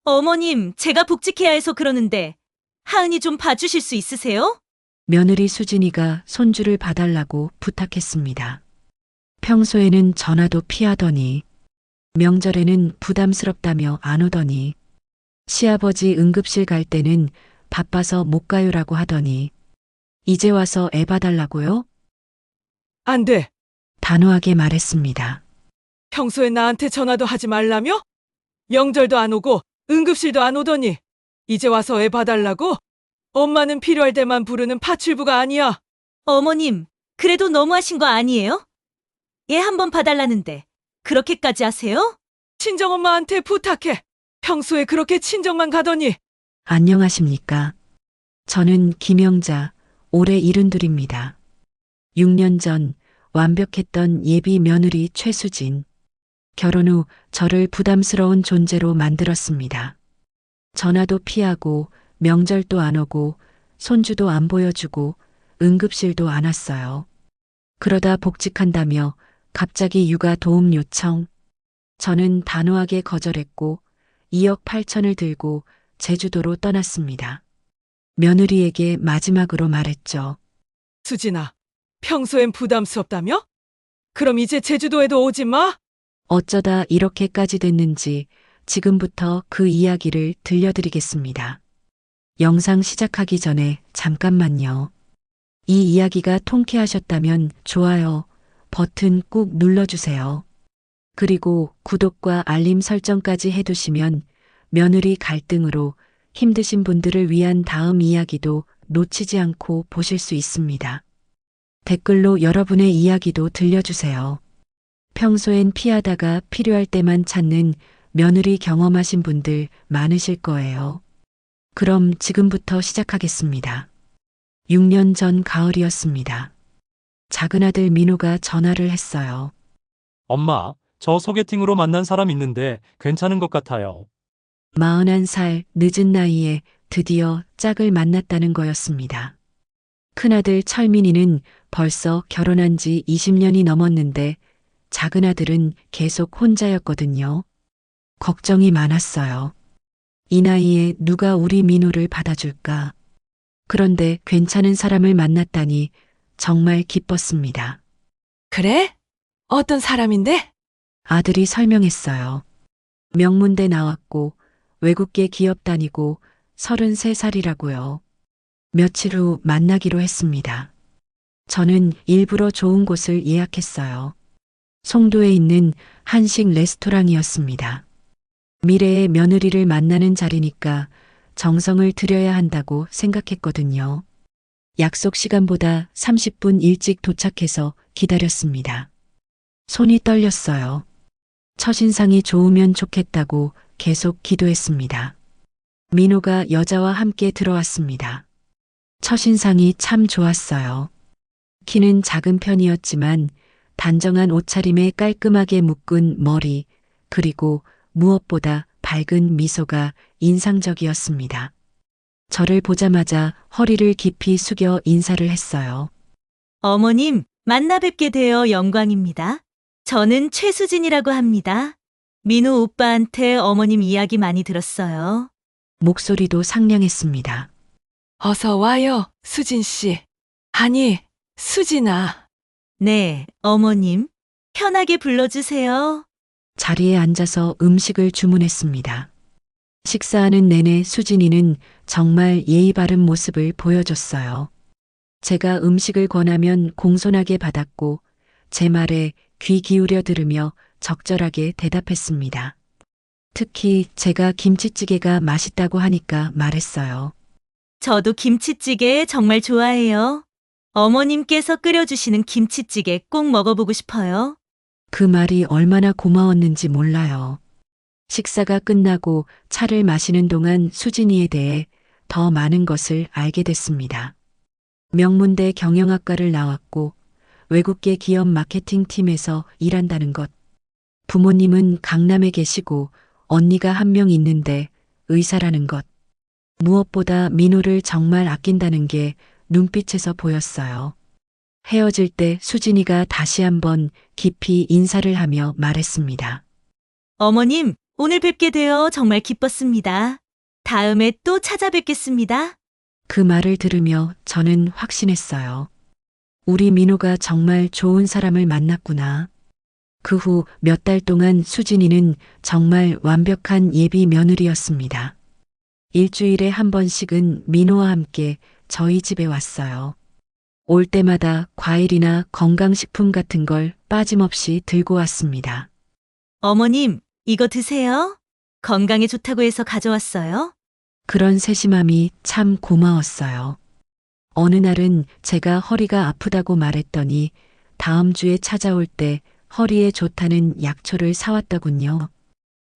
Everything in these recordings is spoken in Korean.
어머님, 제가 복직해야 해서 그러는데 하은이 좀 봐주실 수 있으세요? 며느리 수진이가 손주를 봐달라고 부탁했습니다. 평소에는 전화도 피하더니 명절에는 부담스럽다며 안 오더니 시아버지 응급실 갈 때는 바빠서 못 가요라고 하더니 이제 와서 애 봐달라고요? 안 돼. 단호하게 말했습니다. 평소에 나한테 전화도 하지 말라며? 명절도 안 오고 응급실도 안 오더니 이제 와서 애 봐달라고? 엄마는 필요할 때만 부르는 파출부가 아니야. 어머님, 그래도 너무하신 거 아니에요? 얘 한번 봐달라는데 그렇게까지 하세요? 친정엄마한테 부탁해. 평소에 그렇게 친정만 가더니. 안녕하십니까? 저는 김영자, 올해 72입니다. 6년 전 완벽했던 예비 며느리 최수진. 결혼 후 저를 부담스러운 존재로 만들었습니다. 전화도 피하고 명절도 안 오고 손주도 안 보여주고 응급실도 안 왔어요. 그러다 복직한다며 갑자기 육아 도움 요청. 저는 단호하게 거절했고 2억 8천을 들고 제주도로 떠났습니다. 며느리에게 마지막으로 말했죠. 수진아, 평소엔 부담스럽다며? 그럼 이제 제주도에도 오지 마? 어쩌다 이렇게까지 됐는지 지금부터 그 이야기를 들려드리겠습니다. 영상 시작하기 전에 잠깐만요. 이 이야기가 통쾌하셨다면 좋아요 버튼 꾹 눌러주세요. 그리고 구독과 알림 설정까지 해두시면 며느리 갈등으로 힘드신 분들을 위한 다음 이야기도 놓치지 않고 보실 수 있습니다. 댓글로 여러분의 이야기도 들려주세요. 평소엔 피하다가 필요할 때만 찾는 며느리 경험하신 분들 많으실 거예요. 그럼 지금부터 시작하겠습니다. 6년 전 가을이었습니다. 작은 아들 민호가 전화를 했어요. 엄마, 저 소개팅으로 만난 사람 있는데 괜찮은 것 같아요. 41살 늦은 나이에 드디어 짝을 만났다는 거였습니다. 큰아들 철민이는 벌써 결혼한 지 20년이 넘었는데 작은 아들은 계속 혼자였거든요. 걱정이 많았어요. 이 나이에 누가 우리 민호를 받아줄까? 그런데 괜찮은 사람을 만났다니 정말 기뻤습니다. 그래? 어떤 사람인데? 아들이 설명했어요. 명문대 나왔고 외국계 기업 다니고 33살이라고요. 며칠 후 만나기로 했습니다. 저는 일부러 좋은 곳을 예약했어요. 송도에 있는 한식 레스토랑이었습니다. 미래의 며느리를 만나는 자리니까 정성을 들여야 한다고 생각했거든요. 약속 시간보다 30분 일찍 도착해서 기다렸습니다. 손이 떨렸어요. 첫인상이 좋으면 좋겠다고 계속 기도했습니다. 민호가 여자와 함께 들어왔습니다. 첫인상이 참 좋았어요. 키는 작은 편이었지만 단정한 옷차림에 깔끔하게 묶은 머리, 그리고 무엇보다 밝은 미소가 인상적이었습니다. 저를 보자마자 허리를 깊이 숙여 인사를 했어요. 어머님, 만나 뵙게 되어 영광입니다. 저는 최수진이라고 합니다. 민우 오빠한테 어머님 이야기 많이 들었어요. 목소리도 상냥했습니다. 어서 와요, 수진 씨. 아니, 수진아. 네, 어머님. 편하게 불러주세요. 자리에 앉아서 음식을 주문했습니다. 식사하는 내내 수진이는 정말 예의 바른 모습을 보여줬어요. 제가 음식을 권하면 공손하게 받았고 제 말에 귀 기울여 들으며 적절하게 대답했습니다. 특히 제가 김치찌개가 맛있다고 하니까 말했어요. 저도 김치찌개 정말 좋아해요. 어머님께서 끓여주시는 김치찌개 꼭 먹어보고 싶어요. 그 말이 얼마나 고마웠는지 몰라요. 식사가 끝나고 차를 마시는 동안 수진이에 대해 더 많은 것을 알게 됐습니다. 명문대 경영학과를 나왔고 외국계 기업 마케팅 팀에서 일한다는 것. 부모님은 강남에 계시고 언니가 한 명 있는데 의사라는 것. 무엇보다 민호를 정말 아낀다는 게 눈빛에서 보였어요. 헤어질 때 수진이가 다시 한번 깊이 인사를 하며 말했습니다. 어머님, 오늘 뵙게 되어 정말 기뻤습니다. 다음에 또 찾아뵙겠습니다. 그 말을 들으며 저는 확신했어요. 우리 민호가 정말 좋은 사람을 만났구나. 그 후 몇 달 동안 수진이는 정말 완벽한 예비 며느리였습니다. 일주일에 한 번씩은 민호와 함께 저희 집에 왔어요. 올 때마다 과일이나 건강식품 같은 걸 빠짐없이 들고 왔습니다. 어머님, 이거 드세요. 건강에 좋다고 해서 가져왔어요. 그런 세심함이 참 고마웠어요. 어느 날은 제가 허리가 아프다고 말했더니 다음 주에 찾아올 때 허리에 좋다는 약초를 사왔더군요.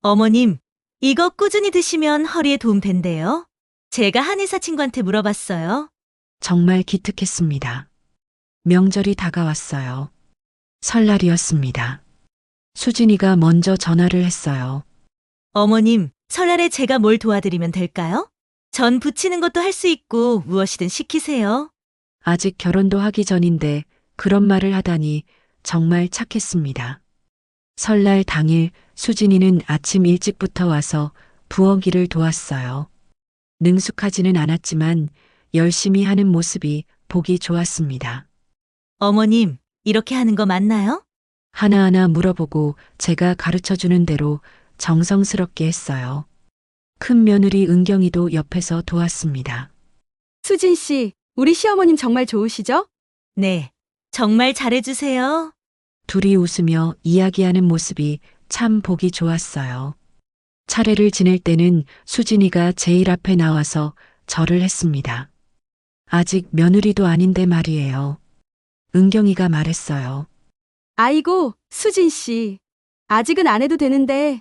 어머님, 이거 꾸준히 드시면 허리에 도움 된대요. 제가 한의사 친구한테 물어봤어요. 정말 기특했습니다. 명절이 다가왔어요. 설날이었습니다. 수진이가 먼저 전화를 했어요. 어머님, 설날에 제가 뭘 도와드리면 될까요? 전 부치는 것도 할 수 있고 무엇이든 시키세요. 아직 결혼도 하기 전인데 그런 말을 하다니 정말 착했습니다. 설날 당일 수진이는 아침 일찍부터 와서 부엌일을 도왔어요. 능숙하지는 않았지만 열심히 하는 모습이 보기 좋았습니다. 어머님, 이렇게 하는 거 맞나요? 하나하나 물어보고 제가 가르쳐 주는 대로 정성스럽게 했어요. 큰 며느리 은경이도 옆에서 도왔습니다. 수진 씨, 우리 시어머님 정말 좋으시죠? 네, 정말 잘해주세요. 둘이 웃으며 이야기하는 모습이 참 보기 좋았어요. 차례를 지낼 때는 수진이가 제일 앞에 나와서 절을 했습니다. 아직 며느리도 아닌데 말이에요. 은경이가 말했어요. 아이고, 수진 씨. 아직은 안 해도 되는데.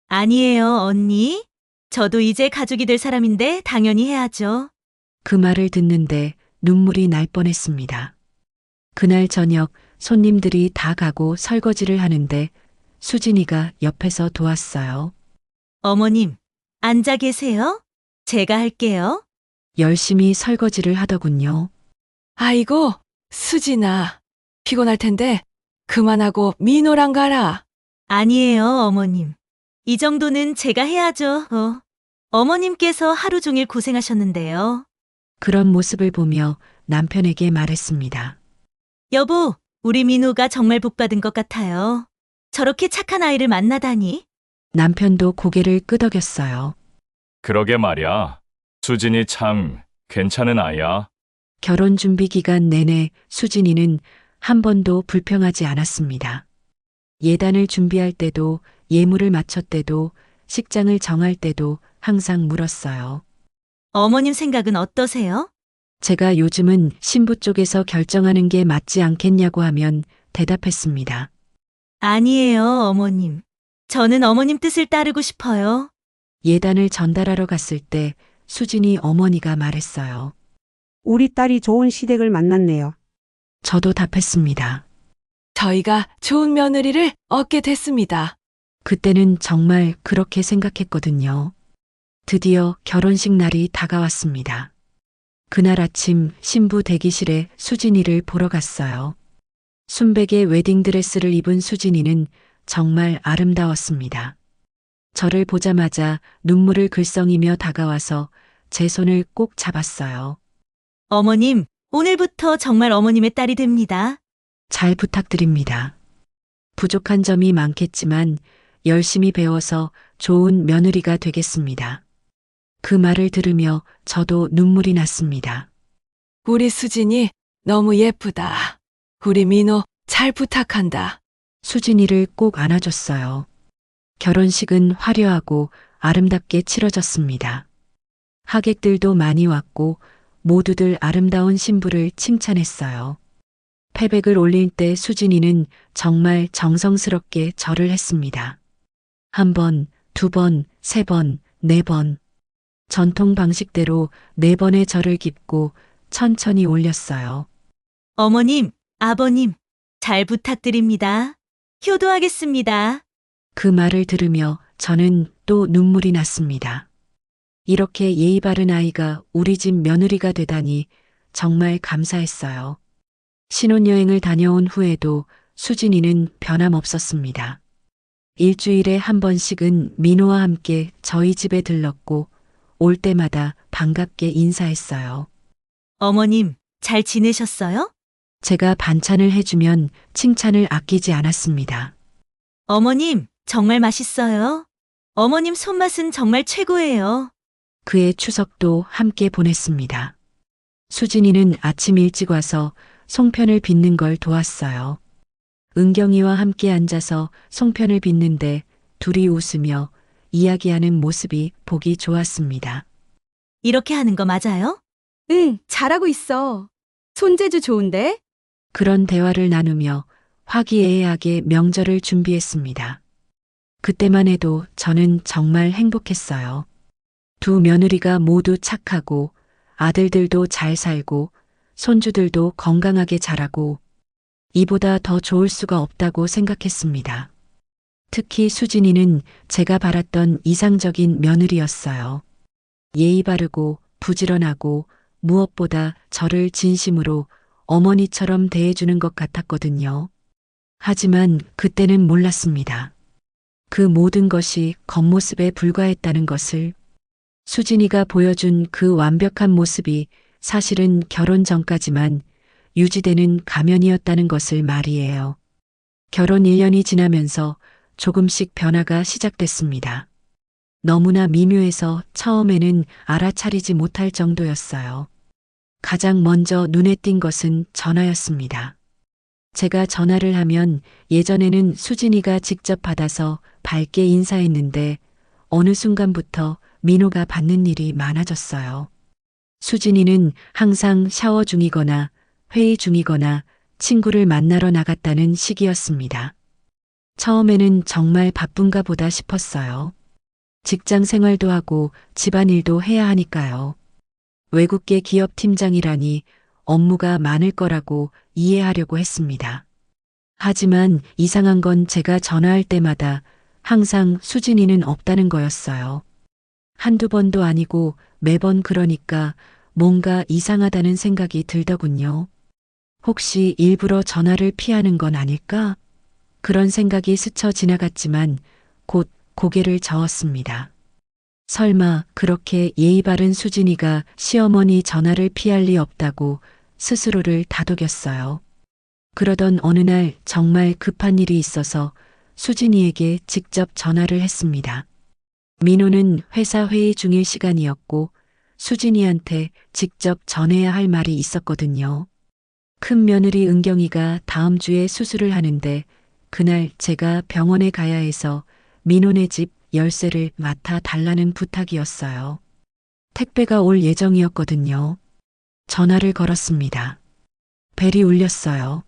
아니에요, 언니. 저도 이제 가족이 될 사람인데 당연히 해야죠. 그 말을 듣는데 눈물이 날 뻔했습니다. 그날 저녁 손님들이 다 가고 설거지를 하는데 수진이가 옆에서 도왔어요. 어머님, 앉아 계세요. 제가 할게요. 열심히 설거지를 하더군요. 아이고, 수진아. 피곤할 텐데 그만하고 민호랑 가라. 아니에요, 어머님. 이 정도는 제가 해야죠. 어머님께서 하루 종일 고생하셨는데요. 그런 모습을 보며 남편에게 말했습니다. 여보, 우리 민호가 정말 복받은 것 같아요. 저렇게 착한 아이를 만나다니. 남편도 고개를 끄덕였어요. 그러게 말이야. 수진이 참 괜찮은 아이야. 결혼 준비 기간 내내 수진이는 한 번도 불평하지 않았습니다. 예단을 준비할 때도 예물을 맞췄 때도 식장을 정할 때도 항상 물었어요. 어머님 생각은 어떠세요? 제가 요즘은 신부 쪽에서 결정하는 게 맞지 않겠냐고 하면 대답했습니다. 아니에요, 어머님. 저는 어머님 뜻을 따르고 싶어요. 예단을 전달하러 갔을 때 수진이 어머니가 말했어요. 우리 딸이 좋은 시댁을 만났네요. 저도 답했습니다. 저희가 좋은 며느리를 얻게 됐습니다. 그때는 정말 그렇게 생각했거든요. 드디어 결혼식 날이 다가왔습니다. 그날 아침 신부 대기실에 수진이를 보러 갔어요. 순백의 웨딩드레스를 입은 수진이는 정말 아름다웠습니다. 저를 보자마자 눈물을 글썽이며 다가와서 제 손을 꼭 잡았어요. 어머님, 오늘부터 정말 어머님의 딸이 됩니다. 잘 부탁드립니다. 부족한 점이 많겠지만 열심히 배워서 좋은 며느리가 되겠습니다. 그 말을 들으며 저도 눈물이 났습니다. 우리 수진이 너무 예쁘다. 우리 민호 잘 부탁한다. 수진이를 꼭 안아줬어요. 결혼식은 화려하고 아름답게 치러졌습니다. 하객들도 많이 왔고 모두들 아름다운 신부를 칭찬했어요. 패백을 올릴 때 수진이는 정말 정성스럽게 절을 했습니다. 한 번, 두 번, 세 번, 네 번. 전통 방식대로 네 번의 절을 깁고 천천히 올렸어요. 어머님, 아버님, 잘 부탁드립니다. 효도하겠습니다. 그 말을 들으며 저는 또 눈물이 났습니다. 이렇게 예의 바른 아이가 우리 집 며느리가 되다니 정말 감사했어요. 신혼여행을 다녀온 후에도 수진이는 변함없었습니다. 일주일에 한 번씩은 민호와 함께 저희 집에 들렀고 올 때마다 반갑게 인사했어요. 어머님, 잘 지내셨어요? 제가 반찬을 해주면 칭찬을 아끼지 않았습니다. 어머님, 정말 맛있어요. 어머님 손맛은 정말 최고예요. 그해 추석도 함께 보냈습니다. 수진이는 아침 일찍 와서 송편을 빚는 걸 도왔어요. 은경이와 함께 앉아서 송편을 빚는데 둘이 웃으며 이야기하는 모습이 보기 좋았습니다. 이렇게 하는 거 맞아요? 응, 잘하고 있어. 손재주 좋은데? 그런 대화를 나누며 화기애애하게 명절을 준비했습니다. 그때만 해도 저는 정말 행복했어요. 두 며느리가 모두 착하고 아들들도 잘 살고 손주들도 건강하게 자라고 이보다 더 좋을 수가 없다고 생각했습니다. 특히 수진이는 제가 바랐던 이상적인 며느리였어요. 예의 바르고 부지런하고 무엇보다 저를 진심으로 어머니처럼 대해주는 것 같았거든요. 하지만 그때는 몰랐습니다. 그 모든 것이 겉모습에 불과했다는 것을. 수진이가 보여준 그 완벽한 모습이 사실은 결혼 전까지만 유지되는 가면이었다는 것을 말이에요. 결혼 1년이 지나면서 조금씩 변화가 시작됐습니다. 너무나 미묘해서 처음에는 알아차리지 못할 정도였어요. 가장 먼저 눈에 띈 것은 전화였습니다. 제가 전화를 하면 예전에는 수진이가 직접 받아서 밝게 인사했는데 어느 순간부터 민호가 받는 일이 많아졌어요. 수진이는 항상 샤워 중이거나 회의 중이거나 친구를 만나러 나갔다는 시기였습니다. 처음에는 정말 바쁜가 보다 싶었어요. 직장 생활도 하고 집안일도 해야 하니까요. 외국계 기업 팀장이라니 업무가 많을 거라고 이해하려고 했습니다. 하지만 이상한 건 제가 전화할 때마다 항상 수진이는 없다는 거였어요. 한두 번도 아니고 매번 그러니까 뭔가 이상하다는 생각이 들더군요. 혹시 일부러 전화를 피하는 건 아닐까? 그런 생각이 스쳐 지나갔지만 곧 고개를 저었습니다. 설마 그렇게 예의 바른 수진이가 시어머니 전화를 피할 리 없다고 스스로를 다독였어요. 그러던 어느 날 정말 급한 일이 있어서 수진이에게 직접 전화를 했습니다. 민호는 회사 회의 중일 시간이었고 수진이한테 직접 전해야 할 말이 있었거든요. 큰 며느리 은경이가 다음 주에 수술을 하는데 그날 제가 병원에 가야 해서 민호네 집 열쇠를 맡아 달라는 부탁이었어요. 택배가 올 예정이었거든요. 전화를 걸었습니다. 벨이 울렸어요.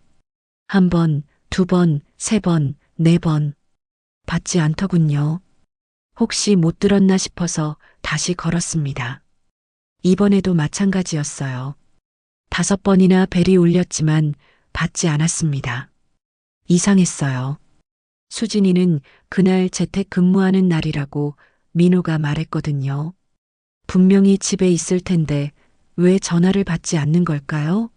한 번, 두 번, 세 번, 네 번. 받지 않더군요. 혹시 못 들었나 싶어서 다시 걸었습니다. 이번에도 마찬가지였어요. 5번이나 벨이 울렸지만 받지 않았습니다. 이상했어요. 수진이는 그날 재택 근무하는 날이라고 민호가 말했거든요. 분명히 집에 있을 텐데 왜 전화를 받지 않는 걸까요?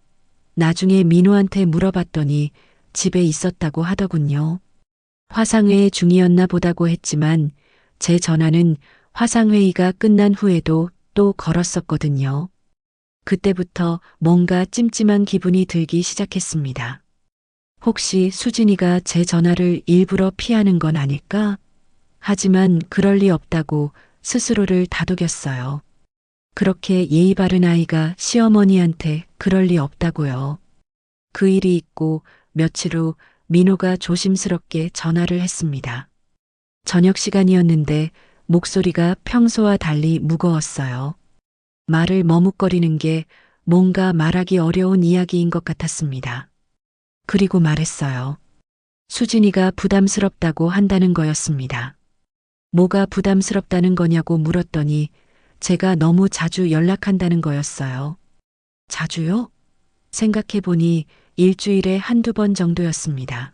나중에 민호한테 물어봤더니 집에 있었다고 하더군요. 화상회의 중이었나 보다고 했지만 제 전화는 화상회의가 끝난 후에도 또 걸었었거든요. 그때부터 뭔가 찜찜한 기분이 들기 시작했습니다. 혹시 수진이가 제 전화를 일부러 피하는 건 아닐까? 하지만 그럴 리 없다고 스스로를 다독였어요. 그렇게 예의 바른 아이가 시어머니한테 그럴 리 없다고요. 그 일이 있고 며칠 후 민호가 조심스럽게 전화를 했습니다. 저녁 시간이었는데 목소리가 평소와 달리 무거웠어요. 말을 머뭇거리는 게 뭔가 말하기 어려운 이야기인 것 같았습니다. 그리고 말했어요. 수진이가 부담스럽다고 한다는 거였습니다. 뭐가 부담스럽다는 거냐고 물었더니 제가 너무 자주 연락한다는 거였어요. 자주요? 생각해보니 일주일에 한두 번 정도였습니다.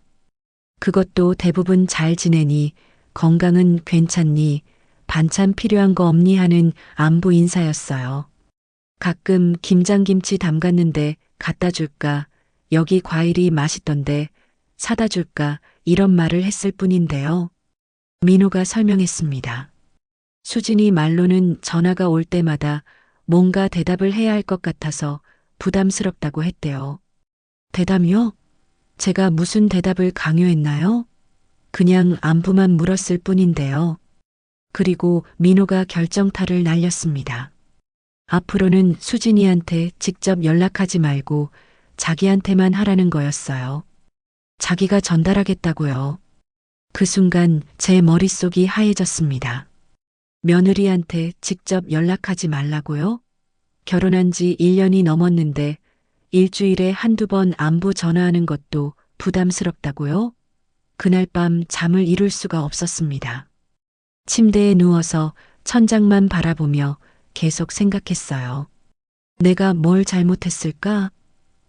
그것도 대부분 잘 지내니, 건강은 괜찮니, 반찬 필요한 거 없니 하는 안부 인사였어요. 가끔 김장김치 담갔는데 갖다 줄까, 여기 과일이 맛있던데 사다 줄까 이런 말을 했을 뿐인데요. 민호가 설명했습니다. 수진이 말로는 전화가 올 때마다 뭔가 대답을 해야 할 것 같아서 부담스럽다고 했대요. 대답이요? 제가 무슨 대답을 강요했나요? 그냥 안부만 물었을 뿐인데요. 그리고 민호가 결정타를 날렸습니다. 앞으로는 수진이한테 직접 연락하지 말고 자기한테만 하라는 거였어요. 자기가 전달하겠다고요. 그 순간 제 머릿속이 하얘졌습니다. 며느리한테 직접 연락하지 말라고요? 결혼한 지 1년이 넘었는데 일주일에 한두 번 안부 전화하는 것도 부담스럽다고요? 그날 밤 잠을 이룰 수가 없었습니다. 침대에 누워서 천장만 바라보며 계속 생각했어요. 내가 뭘 잘못했을까?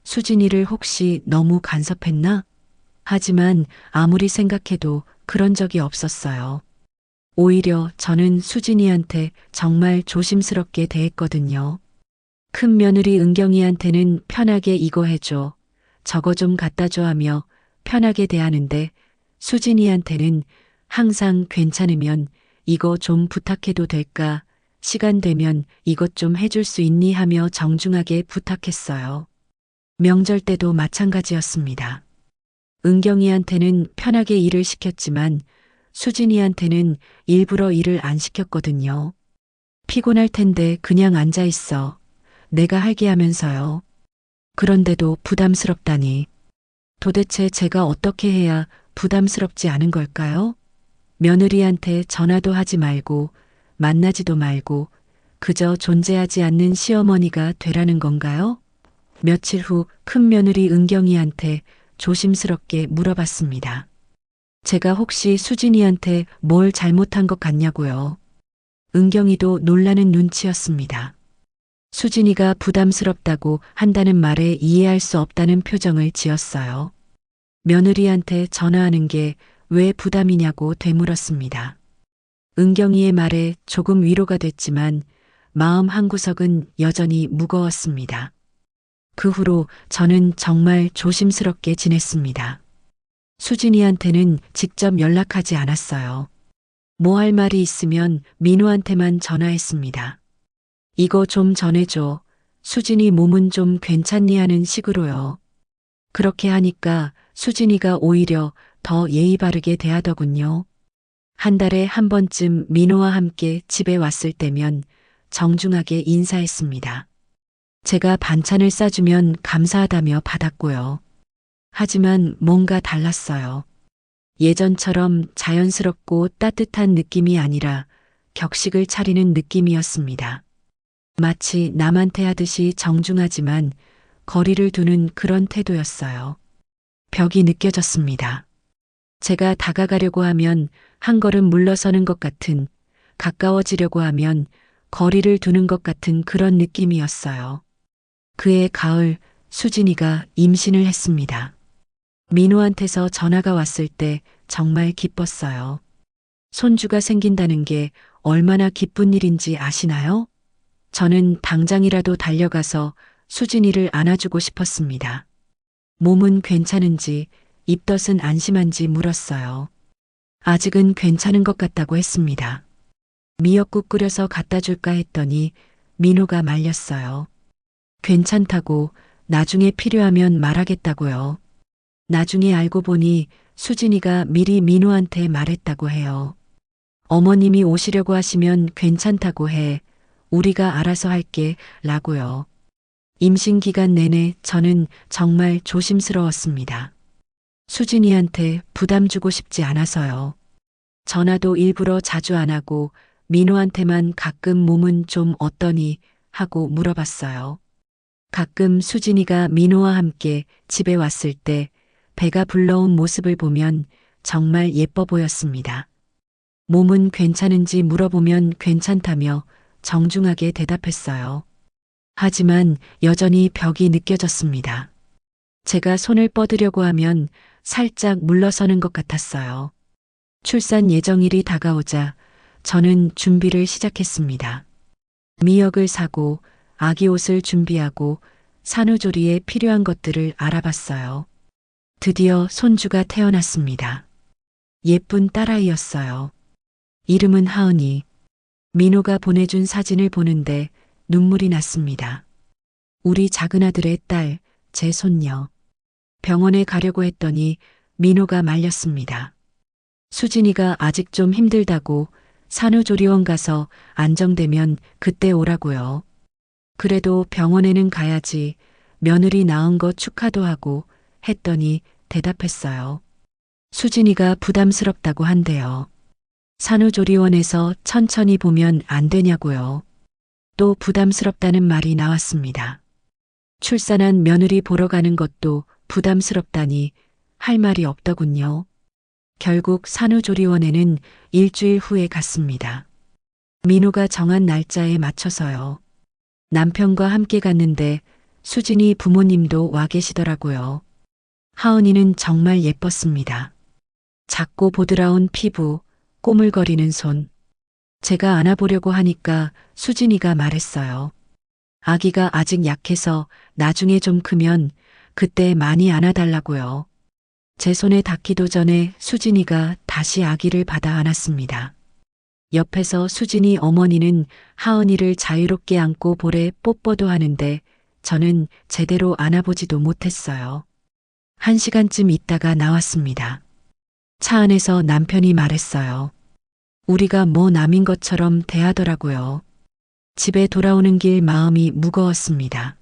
수진이를 혹시 너무 간섭했나? 하지만 아무리 생각해도 그런 적이 없었어요. 오히려 저는 수진이한테 정말 조심스럽게 대했거든요. 큰 며느리 은경이한테는 편하게 이거 해줘, 저거 좀 갖다 줘 하며 편하게 대하는데 수진이한테는 항상 괜찮으면 이거 좀 부탁해도 될까? 시간 되면 이것 좀 해줄 수 있니? 하며 정중하게 부탁했어요. 명절 때도 마찬가지였습니다. 은경이한테는 편하게 일을 시켰지만 수진이한테는 일부러 일을 안 시켰거든요. 피곤할 텐데 그냥 앉아 있어. 내가 할게 하면서요. 그런데도 부담스럽다니. 도대체 제가 어떻게 해야 부담스럽지 않은 걸까요? 며느리한테 전화도 하지 말고 만나지도 말고 그저 존재하지 않는 시어머니가 되라는 건가요? 며칠 후 큰 며느리 은경이한테 조심스럽게 물어봤습니다. 제가 혹시 수진이한테 뭘 잘못한 것 같냐고요. 은경이도 놀라는 눈치였습니다. 수진이가 부담스럽다고 한다는 말에 이해할 수 없다는 표정을 지었어요. 며느리한테 전화하는 게 왜 부담이냐고 되물었습니다. 은경이의 말에 조금 위로가 됐지만 마음 한구석은 여전히 무거웠습니다. 그 후로 저는 정말 조심스럽게 지냈습니다. 수진이한테는 직접 연락하지 않았어요. 뭐 할 말이 있으면 민호한테만 전화했습니다. 이거 좀 전해줘. 수진이 몸은 좀 괜찮니 하는 식으로요. 그렇게 하니까 수진이가 오히려 더 예의 바르게 대하더군요. 한 달에 한 번쯤 민호와 함께 집에 왔을 때면 정중하게 인사했습니다. 제가 반찬을 싸주면 감사하다며 받았고요. 하지만 뭔가 달랐어요. 예전처럼 자연스럽고 따뜻한 느낌이 아니라 격식을 차리는 느낌이었습니다. 마치 남한테 하듯이 정중하지만 거리를 두는 그런 태도였어요. 벽이 느껴졌습니다. 제가 다가가려고 하면 한 걸음 물러서는 것 같은, 가까워지려고 하면 거리를 두는 것 같은 그런 느낌이었어요. 그해 가을 수진이가 임신을 했습니다. 민호한테서 전화가 왔을 때 정말 기뻤어요. 손주가 생긴다는 게 얼마나 기쁜 일인지 아시나요? 저는 당장이라도 달려가서 수진이를 안아주고 싶었습니다. 몸은 괜찮은지 입덧은 안심한지 물었어요. 아직은 괜찮은 것 같다고 했습니다. 미역국 끓여서 갖다 줄까 했더니 민호가 말렸어요. 괜찮다고 나중에 필요하면 말하겠다고요. 나중에 알고 보니 수진이가 미리 민호한테 말했다고 해요. 어머님이 오시려고 하시면 괜찮다고 해. 우리가 알아서 할게 라고요. 임신 기간 내내 저는 정말 조심스러웠습니다. 수진이한테 부담 주고 싶지 않아서요. 전화도 일부러 자주 안 하고 민호한테만 가끔 몸은 좀 어떠니 하고 물어봤어요. 가끔 수진이가 민호와 함께 집에 왔을 때 배가 불러온 모습을 보면 정말 예뻐 보였습니다. 몸은 괜찮은지 물어보면 괜찮다며 정중하게 대답했어요. 하지만 여전히 벽이 느껴졌습니다. 제가 손을 뻗으려고 하면 살짝 물러서는 것 같았어요. 출산 예정일이 다가오자 저는 준비를 시작했습니다. 미역을 사고 아기 옷을 준비하고 산후조리에 필요한 것들을 알아봤어요. 드디어 손주가 태어났습니다. 예쁜 딸아이였어요. 이름은 하은이. 민호가 보내준 사진을 보는데 눈물이 났습니다. 우리 작은 아들의 딸, 제 손녀. 병원에 가려고 했더니 민호가 말렸습니다. 수진이가 아직 좀 힘들다고 산후조리원 가서 안정되면 그때 오라고요. 그래도 병원에는 가야지. 며느리 낳은 거 축하도 하고 했더니 대답했어요. 수진이가 부담스럽다고 한대요. 산후조리원에서 천천히 보면 안 되냐고요. 또 부담스럽다는 말이 나왔습니다. 출산한 며느리 보러 가는 것도 부담스럽다니 할 말이 없더군요. 결국 산후조리원에는 일주일 후에 갔습니다. 민호가 정한 날짜에 맞춰서요. 남편과 함께 갔는데 수진이 부모님도 와 계시더라고요. 하은이는 정말 예뻤습니다. 작고 보드라운 피부, 꼬물거리는 손. 제가 안아보려고 하니까 수진이가 말했어요. 아기가 아직 약해서 나중에 좀 크면 그때 많이 안아달라고요. 제 손에 닿기도 전에 수진이가 다시 아기를 받아 안았습니다. 옆에서 수진이 어머니는 하은이를 자유롭게 안고 볼에 뽀뽀도 하는데 저는 제대로 안아보지도 못했어요. 1시간쯤 있다가 나왔습니다. 차 안에서 남편이 말했어요. 우리가 뭐 남인 것처럼 대하더라고요. 집에 돌아오는 길 마음이 무거웠습니다.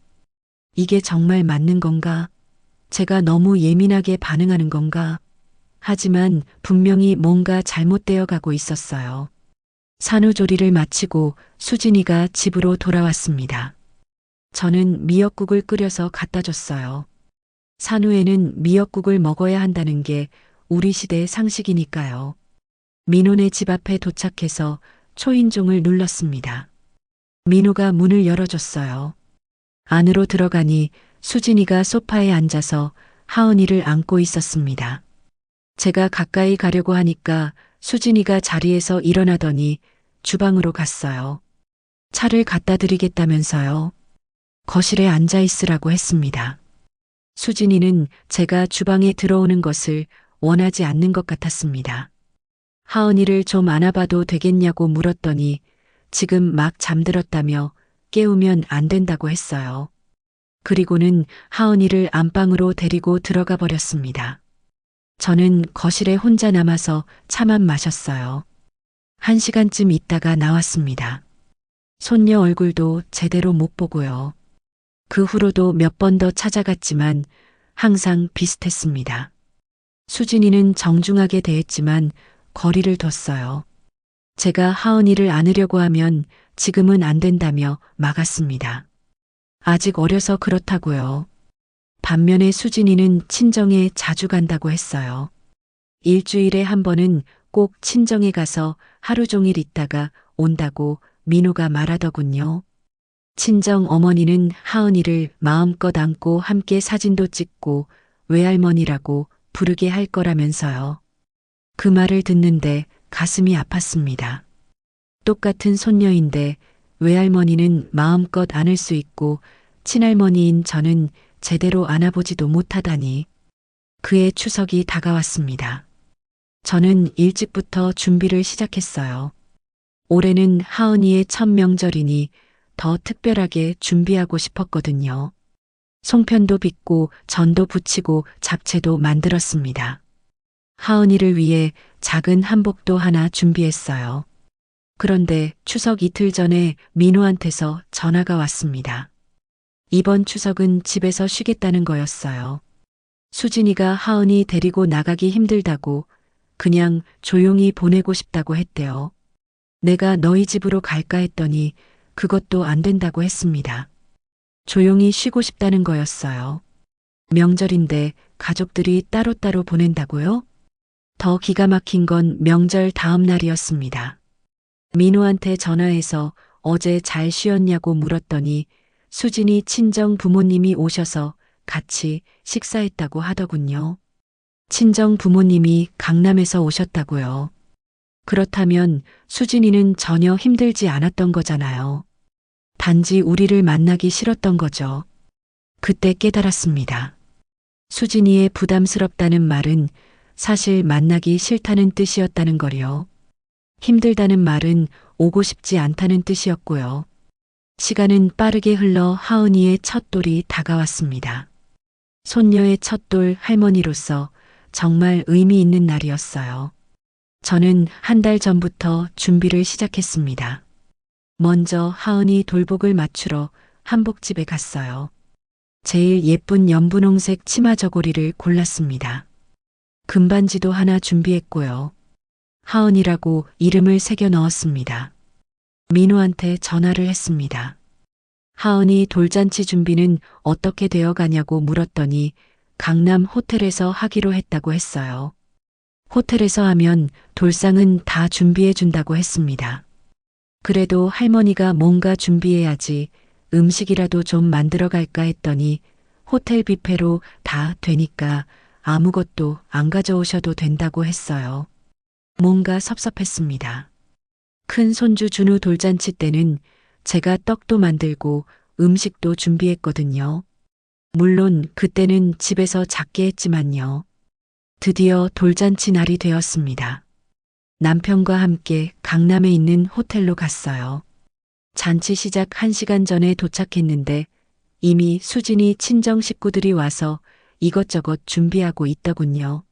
이게 정말 맞는 건가? 제가 너무 예민하게 반응하는 건가? 하지만 분명히 뭔가 잘못되어 가고 있었어요. 산후조리를 마치고 수진이가 집으로 돌아왔습니다. 저는 미역국을 끓여서 갖다 줬어요. 산후에는 미역국을 먹어야 한다는 게 우리 시대의 상식이니까요. 민호네 집 앞에 도착해서 초인종을 눌렀습니다. 민호가 문을 열어줬어요. 안으로 들어가니 수진이가 소파에 앉아서 하은이를 안고 있었습니다. 제가 가까이 가려고 하니까 수진이가 자리에서 일어나더니 주방으로 갔어요. 차를 갖다 드리겠다면서요. 거실에 앉아 있으라고 했습니다. 수진이는 제가 주방에 들어오는 것을 원하지 않는 것 같았습니다. 하은이를 좀 안아봐도 되겠냐고 물었더니 지금 막 잠들었다며 깨우면 안 된다고 했어요. 그리고는 하은이를 안방으로 데리고 들어가 버렸습니다. 저는 거실에 혼자 남아서 차만 마셨어요. 1시간쯤 있다가 나왔습니다. 손녀 얼굴도 제대로 못 보고요. 그 후로도 몇 번 더 찾아갔지만 항상 비슷했습니다. 수진이는 정중하게 대했지만 거리를 뒀어요. 제가 하은이를 안으려고 하면 지금은 안 된다며 막았습니다. 아직 어려서 그렇다고요. 반면에 수진이는 친정에 자주 간다고 했어요. 일주일에 한 번은 꼭 친정에 가서 하루 종일 있다가 온다고 민호가 말하더군요. 친정 어머니는 하은이를 마음껏 안고 함께 사진도 찍고 외할머니라고 부르게 할 거라면서요. 그 말을 듣는데 가슴이 아팠습니다. 똑같은 손녀인데 외할머니는 마음껏 안을 수 있고 친할머니인 저는 제대로 안아보지도 못하다니. 그의 추석이 다가왔습니다. 저는 일찍부터 준비를 시작했어요. 올해는 하은이의 첫 명절이니 더 특별하게 준비하고 싶었거든요. 송편도 빚고 전도 부치고 잡채도 만들었습니다. 하은이를 위해 작은 한복도 하나 준비했어요. 그런데 추석 이틀 전에 민호한테서 전화가 왔습니다. 이번 추석은 집에서 쉬겠다는 거였어요. 수진이가 하은이 데리고 나가기 힘들다고 그냥 조용히 보내고 싶다고 했대요. 내가 너희 집으로 갈까 했더니 그것도 안 된다고 했습니다. 조용히 쉬고 싶다는 거였어요. 명절인데 가족들이 따로따로 보낸다고요? 더 기가 막힌 건 명절 다음 날이었습니다. 민호한테 전화해서 어제 잘 쉬었냐고 물었더니 수진이 친정 부모님이 오셔서 같이 식사했다고 하더군요. 친정 부모님이 강남에서 오셨다고요. 그렇다면 수진이는 전혀 힘들지 않았던 거잖아요. 단지 우리를 만나기 싫었던 거죠. 그때 깨달았습니다. 수진이의 부담스럽다는 말은 사실 만나기 싫다는 뜻이었다는 거요. 힘들다는 말은 오고 싶지 않다는 뜻이었고요. 시간은 빠르게 흘러 하은이의 첫 돌이 다가왔습니다. 손녀의 첫 돌 할머니로서 정말 의미 있는 날이었어요. 저는 한 달 전부터 준비를 시작했습니다. 먼저 하은이 돌복을 맞추러 한복집에 갔어요. 제일 예쁜 연분홍색 치마 저고리를 골랐습니다. 금반지도 하나 준비했고요. 하은이라고 이름을 새겨 넣었습니다. 민우한테 전화를 했습니다. 하은이 돌잔치 준비는 어떻게 되어 가냐고 물었더니 강남 호텔에서 하기로 했다고 했어요. 호텔에서 하면 돌상은 다 준비해 준다고 했습니다. 그래도 할머니가 뭔가 준비해야지 음식이라도 좀 만들어 갈까 했더니 호텔 뷔페로 다 되니까 아무것도 안 가져오셔도 된다고 했어요. 뭔가 섭섭했습니다. 큰 손주 준우 돌잔치 때는 제가 떡도 만들고 음식도 준비했거든요. 물론 그때는 집에서 작게 했지만요. 드디어 돌잔치 날이 되었습니다. 남편과 함께 강남에 있는 호텔로 갔어요. 잔치 시작 1시간 전에 도착했는데 이미 수진이 친정 식구들이 와서 이것저것 준비하고 있더군요.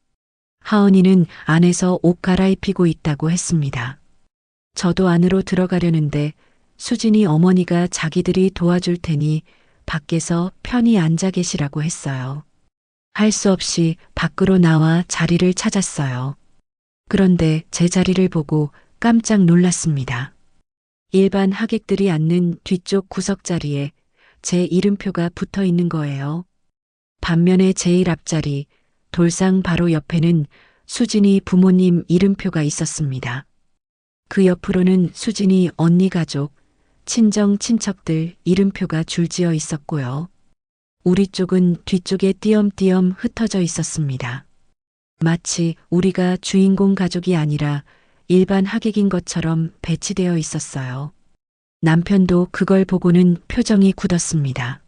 하은이는 안에서 옷 갈아입히고 있다고 했습니다. 저도 안으로 들어가려는데 수진이 어머니가 자기들이 도와줄 테니 밖에서 편히 앉아 계시라고 했어요. 할 수 없이 밖으로 나와 자리를 찾았어요. 그런데 제 자리를 보고 깜짝 놀랐습니다. 일반 하객들이 앉는 뒤쪽 구석 자리에 제 이름표가 붙어 있는 거예요. 반면에 제일 앞자리, 돌상 바로 옆에는 수진이 부모님 이름표가 있었습니다. 그 옆으로는 수진이 언니 가족, 친정 친척들 이름표가 줄지어 있었고요. 우리 쪽은 뒤쪽에 띄엄띄엄 흩어져 있었습니다. 마치 우리가 주인공 가족이 아니라 일반 하객인 것처럼 배치되어 있었어요. 남편도 그걸 보고는 표정이 굳었습니다.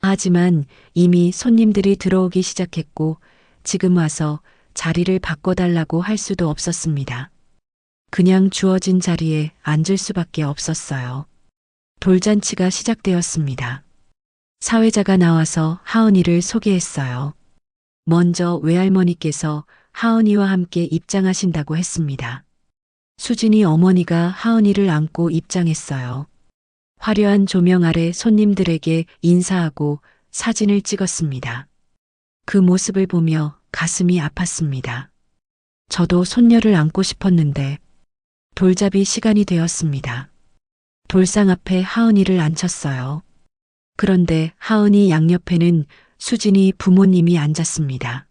하지만 이미 손님들이 들어오기 시작했고 지금 와서 자리를 바꿔달라고 할 수도 없었습니다. 그냥 주어진 자리에 앉을 수밖에 없었어요. 돌잔치가 시작되었습니다. 사회자가 나와서 하은이를 소개했어요. 먼저 외할머니께서 하은이와 함께 입장하신다고 했습니다. 수진이 어머니가 하은이를 안고 입장했어요. 화려한 조명 아래 손님들에게 인사하고 사진을 찍었습니다. 그 모습을 보며 가슴이 아팠습니다. 저도 손녀를 안고 싶었는데 돌잡이 시간이 되었습니다. 돌상 앞에 하은이를 앉혔어요. 그런데 하은이 양옆에는 수진이 부모님이 앉았습니다.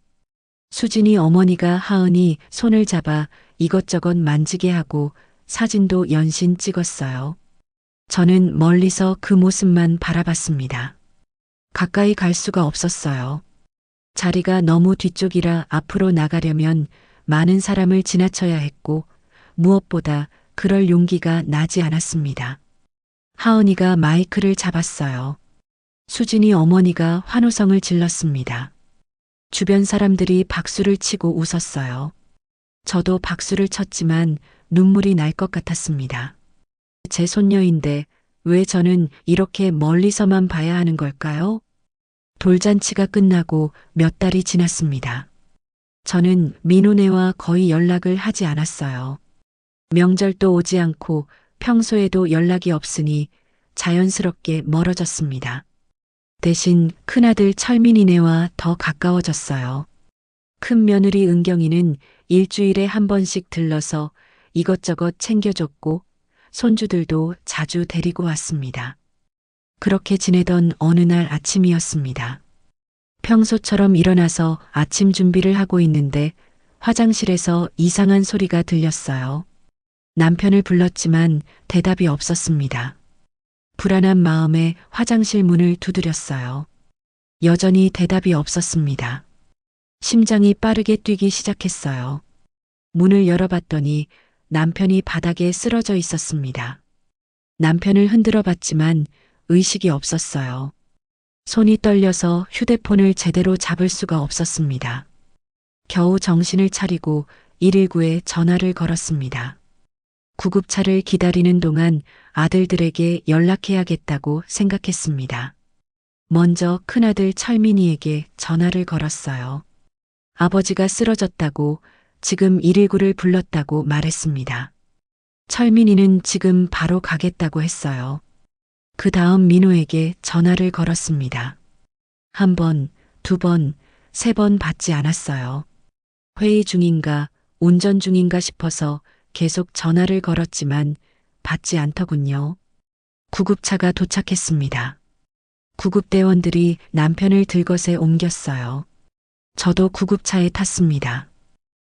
수진이 어머니가 하은이 손을 잡아 이것저것 만지게 하고 사진도 연신 찍었어요. 저는 멀리서 그 모습만 바라봤습니다. 가까이 갈 수가 없었어요. 자리가 너무 뒤쪽이라 앞으로 나가려면 많은 사람을 지나쳐야 했고 무엇보다 그럴 용기가 나지 않았습니다. 하은이가 마이크를 잡았어요. 수진이 어머니가 환호성을 질렀습니다. 주변 사람들이 박수를 치고 웃었어요. 저도 박수를 쳤지만 눈물이 날 것 같았습니다. 제 손녀인데 왜 저는 이렇게 멀리서만 봐야 하는 걸까요? 돌잔치가 끝나고 몇 달이 지났습니다. 저는 민호네와 거의 연락을 하지 않았어요. 명절도 오지 않고 평소에도 연락이 없으니 자연스럽게 멀어졌습니다. 대신 큰아들 철민이네와 더 가까워졌어요. 큰 며느리 은경이는 일주일에 한 번씩 들러서 이것저것 챙겨줬고 손주들도 자주 데리고 왔습니다. 그렇게 지내던 어느 날 아침이었습니다. 평소처럼 일어나서 아침 준비를 하고 있는데 화장실에서 이상한 소리가 들렸어요. 남편을 불렀지만 대답이 없었습니다. 불안한 마음에 화장실 문을 두드렸어요. 여전히 대답이 없었습니다. 심장이 빠르게 뛰기 시작했어요. 문을 열어봤더니 남편이 바닥에 쓰러져 있었습니다. 남편을 흔들어 봤지만 의식이 없었어요. 손이 떨려서 휴대폰을 제대로 잡을 수가 없었습니다. 겨우 정신을 차리고 119에 전화를 걸었습니다. 구급차를 기다리는 동안 아들들에게 연락해야겠다고 생각했습니다. 먼저 큰아들 철민이에게 전화를 걸었어요. 아버지가 쓰러졌다고 지금 119를 불렀다고 말했습니다. 철민이는 지금 바로 가겠다고 했어요. 그 다음 민호에게 전화를 걸었습니다. 한 번, 두 번, 세 번 받지 않았어요. 회의 중인가, 운전 중인가 싶어서 계속 전화를 걸었지만 받지 않더군요. 구급차가 도착했습니다. 구급대원들이 남편을 들것에 옮겼어요. 저도 구급차에 탔습니다.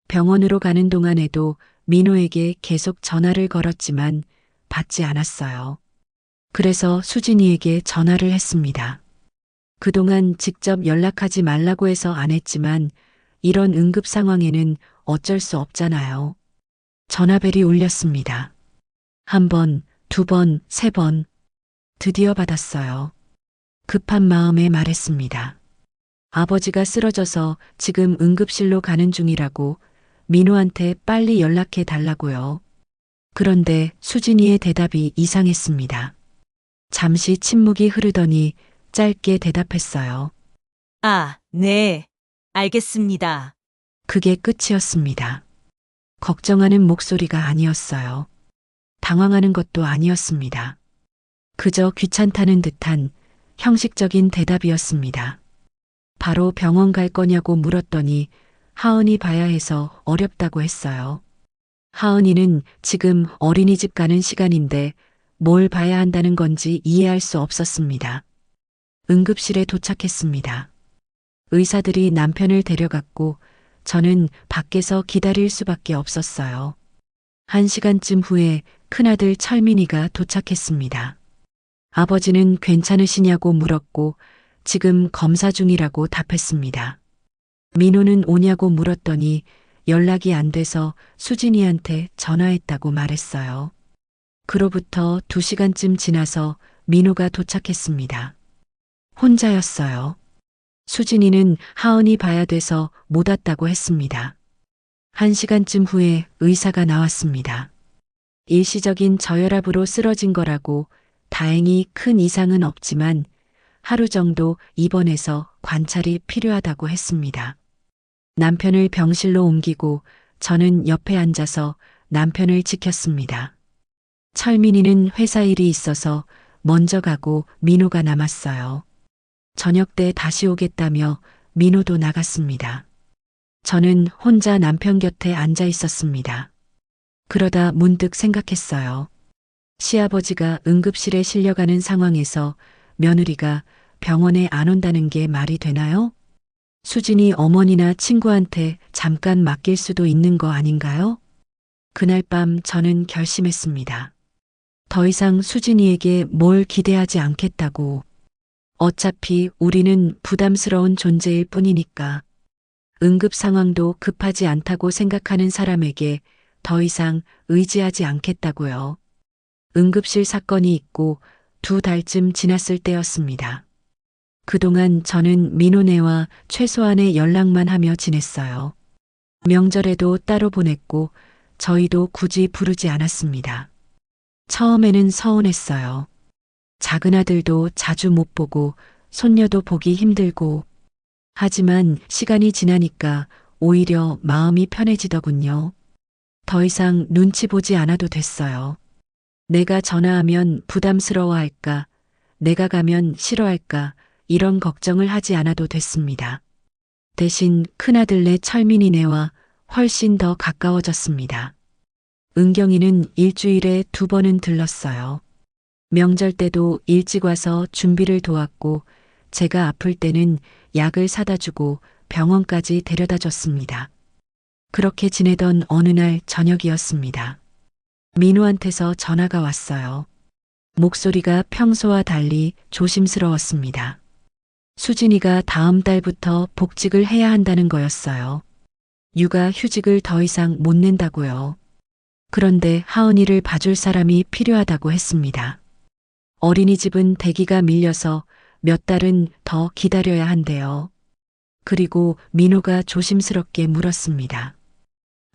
병원으로 가는 동안에도 민호에게 계속 전화를 걸었지만 받지 않았어요. 그래서 수진이에게 전화를 했습니다. 그동안 직접 연락하지 말라고 해서 안 했지만 이런 응급 상황에는 어쩔 수 없잖아요. 전화벨이 울렸습니다. 한 번, 두 번, 세 번. 드디어 받았어요. 급한 마음에 말했습니다. 아버지가 쓰러져서 지금 응급실로 가는 중이라고 민호한테 빨리 연락해 달라고요. 그런데 수진이의 대답이 이상했습니다. 잠시 침묵이 흐르더니 짧게 대답했어요. 아, 네. 알겠습니다. 그게 끝이었습니다. 걱정하는 목소리가 아니었어요. 당황하는 것도 아니었습니다. 그저 귀찮다는 듯한 형식적인 대답이었습니다. 바로 병원 갈 거냐고 물었더니 하은이 봐야 해서 어렵다고 했어요. 하은이는 지금 어린이집 가는 시간인데 뭘 봐야 한다는 건지 이해할 수 없었습니다. 응급실에 도착했습니다. 의사들이 남편을 데려갔고 저는 밖에서 기다릴 수밖에 없었어요. 1시간쯤 후에 큰아들 철민이가 도착했습니다. 아버지는 괜찮으시냐고 물었고 지금 검사 중이라고 답했습니다. 민호는 오냐고 물었더니 연락이 안 돼서 수진이한테 전화했다고 말했어요. 그로부터 2시간쯤 지나서 민호가 도착했습니다. 혼자였어요. 수진이는 하은이 봐야 돼서 못 왔다고 했습니다. 1시간쯤 후에 의사가 나왔습니다. 일시적인 저혈압으로 쓰러진 거라고 다행히 큰 이상은 없지만 하루 정도 입원해서 관찰이 필요하다고 했습니다. 남편을 병실로 옮기고 저는 옆에 앉아서 남편을 지켰습니다. 철민이는 회사 일이 있어서 먼저 가고 민호가 남았어요. 저녁 때 다시 오겠다며 민호도 나갔습니다. 저는 혼자 남편 곁에 앉아 있었습니다. 그러다 문득 생각했어요. 시아버지가 응급실에 실려가는 상황에서 며느리가 병원에 안 온다는 게 말이 되나요? 수진이 어머니나 친구한테 잠깐 맡길 수도 있는 거 아닌가요? 그날 밤 저는 결심했습니다. 더 이상 수진이에게 뭘 기대하지 않겠다고. 어차피 우리는 부담스러운 존재일 뿐이니까. 응급 상황도 급하지 않다고 생각하는 사람에게 더 이상 의지하지 않겠다고요. 응급실 사건이 있고 2달쯤 지났을 때였습니다. 그동안 저는 민호네와 최소한의 연락만 하며 지냈어요. 명절에도 따로 보냈고 저희도 굳이 부르지 않았습니다. 처음에는 서운했어요. 작은 아들도 자주 못 보고 손녀도 보기 힘들고 하지만 시간이 지나니까 오히려 마음이 편해지더군요. 더 이상 눈치 보지 않아도 됐어요. 내가 전화하면 부담스러워할까, 내가 가면 싫어할까 이런 걱정을 하지 않아도 됐습니다. 대신 큰아들네 철민이네와 훨씬 더 가까워졌습니다. 은경이는 일주일에 2번은 들렀어요. 명절 때도 일찍 와서 준비를 도왔고 제가 아플 때는 약을 사다 주고 병원까지 데려다 줬습니다. 그렇게 지내던 어느 날 저녁이었습니다. 민호한테서 전화가 왔어요. 목소리가 평소와 달리 조심스러웠습니다. 수진이가 다음 달부터 복직을 해야 한다는 거였어요. 육아 휴직을 더 이상 못 낸다고요. 그런데 하은이를 봐줄 사람이 필요하다고 했습니다. 어린이집은 대기가 밀려서 몇 달은 더 기다려야 한대요. 그리고 민호가 조심스럽게 물었습니다.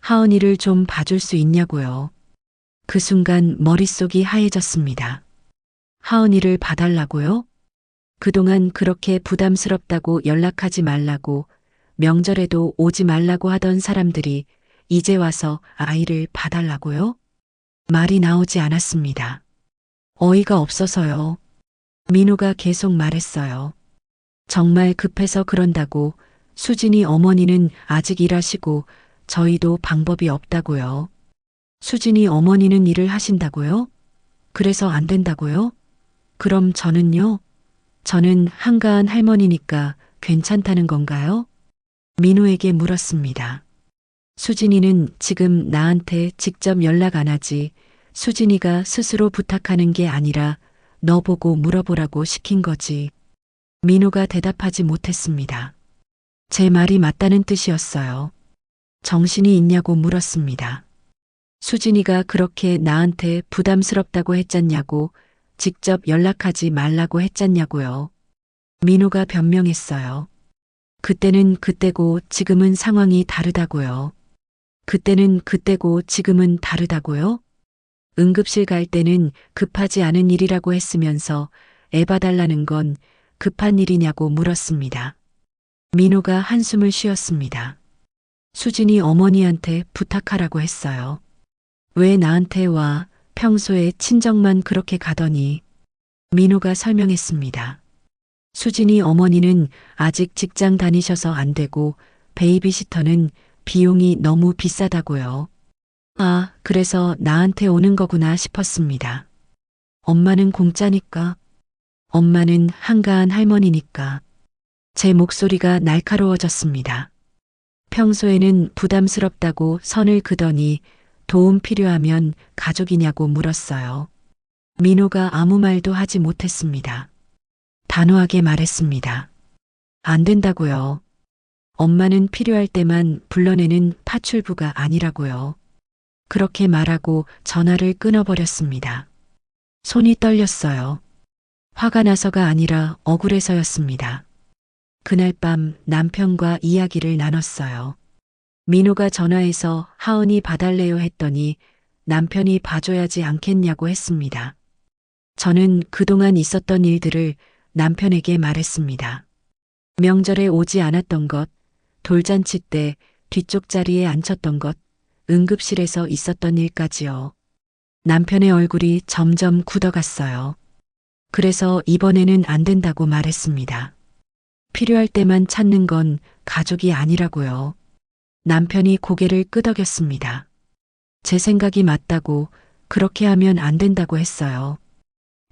하은이를 좀 봐줄 수 있냐고요. 그 순간 머릿속이 하얘졌습니다. 하은이를 봐달라고요? 그동안 그렇게 부담스럽다고 연락하지 말라고, 명절에도 오지 말라고 하던 사람들이 이제 와서 아이를 봐달라고요? 말이 나오지 않았습니다. 어이가 없어서요. 민호가 계속 말했어요. 정말 급해서 그런다고. 수진이 어머니는 아직 일하시고 저희도 방법이 없다고요. 수진이 어머니는 일을 하신다고요? 그래서 안 된다고요? 그럼 저는요? 저는 한가한 할머니니까 괜찮다는 건가요? 민호에게 물었습니다. 수진이는 지금 나한테 직접 연락 안 하지. 수진이가 스스로 부탁하는 게 아니라 너 보고 물어보라고 시킨 거지. 민호가 대답하지 못했습니다. 제 말이 맞다는 뜻이었어요. 정신이 있냐고 물었습니다. 수진이가 그렇게 나한테 부담스럽다고 했잖냐고, 직접 연락하지 말라고 했잖냐고요. 민호가 변명했어요. 그때는 그때고 지금은 상황이 다르다고요. 그때는 그때고 지금은 다르다고요? 응급실 갈 때는 급하지 않은 일이라고 했으면서 애 봐달라는 건 급한 일이냐고 물었습니다. 민호가 한숨을 쉬었습니다. 수진이 어머니한테 부탁하라고 했어요. 왜 나한테 와? 평소에 친정만 그렇게 가더니. 민호가 설명했습니다. 수진이 어머니는 아직 직장 다니셔서 안 되고 베이비시터는 비용이 너무 비싸다고요. 아, 그래서 나한테 오는 거구나 싶었습니다. 엄마는 공짜니까. 엄마는 한가한 할머니니까. 제 목소리가 날카로워졌습니다. 평소에는 부담스럽다고 선을 그더니 도움 필요하면 가족이냐고 물었어요. 민호가 아무 말도 하지 못했습니다. 단호하게 말했습니다. 안 된다고요. 엄마는 필요할 때만 불러내는 파출부가 아니라고요. 그렇게 말하고 전화를 끊어버렸습니다. 손이 떨렸어요. 화가 나서가 아니라 억울해서였습니다. 그날 밤 남편과 이야기를 나눴어요. 민호가 전화해서 하은이 봐달래요 했더니 남편이 봐줘야지 않겠냐고 했습니다. 저는 그동안 있었던 일들을 남편에게 말했습니다. 명절에 오지 않았던 것, 돌잔치 때 뒤쪽 자리에 앉혔던 것, 응급실에서 있었던 일까지요. 남편의 얼굴이 점점 굳어갔어요. 그래서 이번에는 안 된다고 말했습니다. 필요할 때만 찾는 건 가족이 아니라고요. 남편이 고개를 끄덕였습니다. 제 생각이 맞다고, 그렇게 하면 안 된다고 했어요.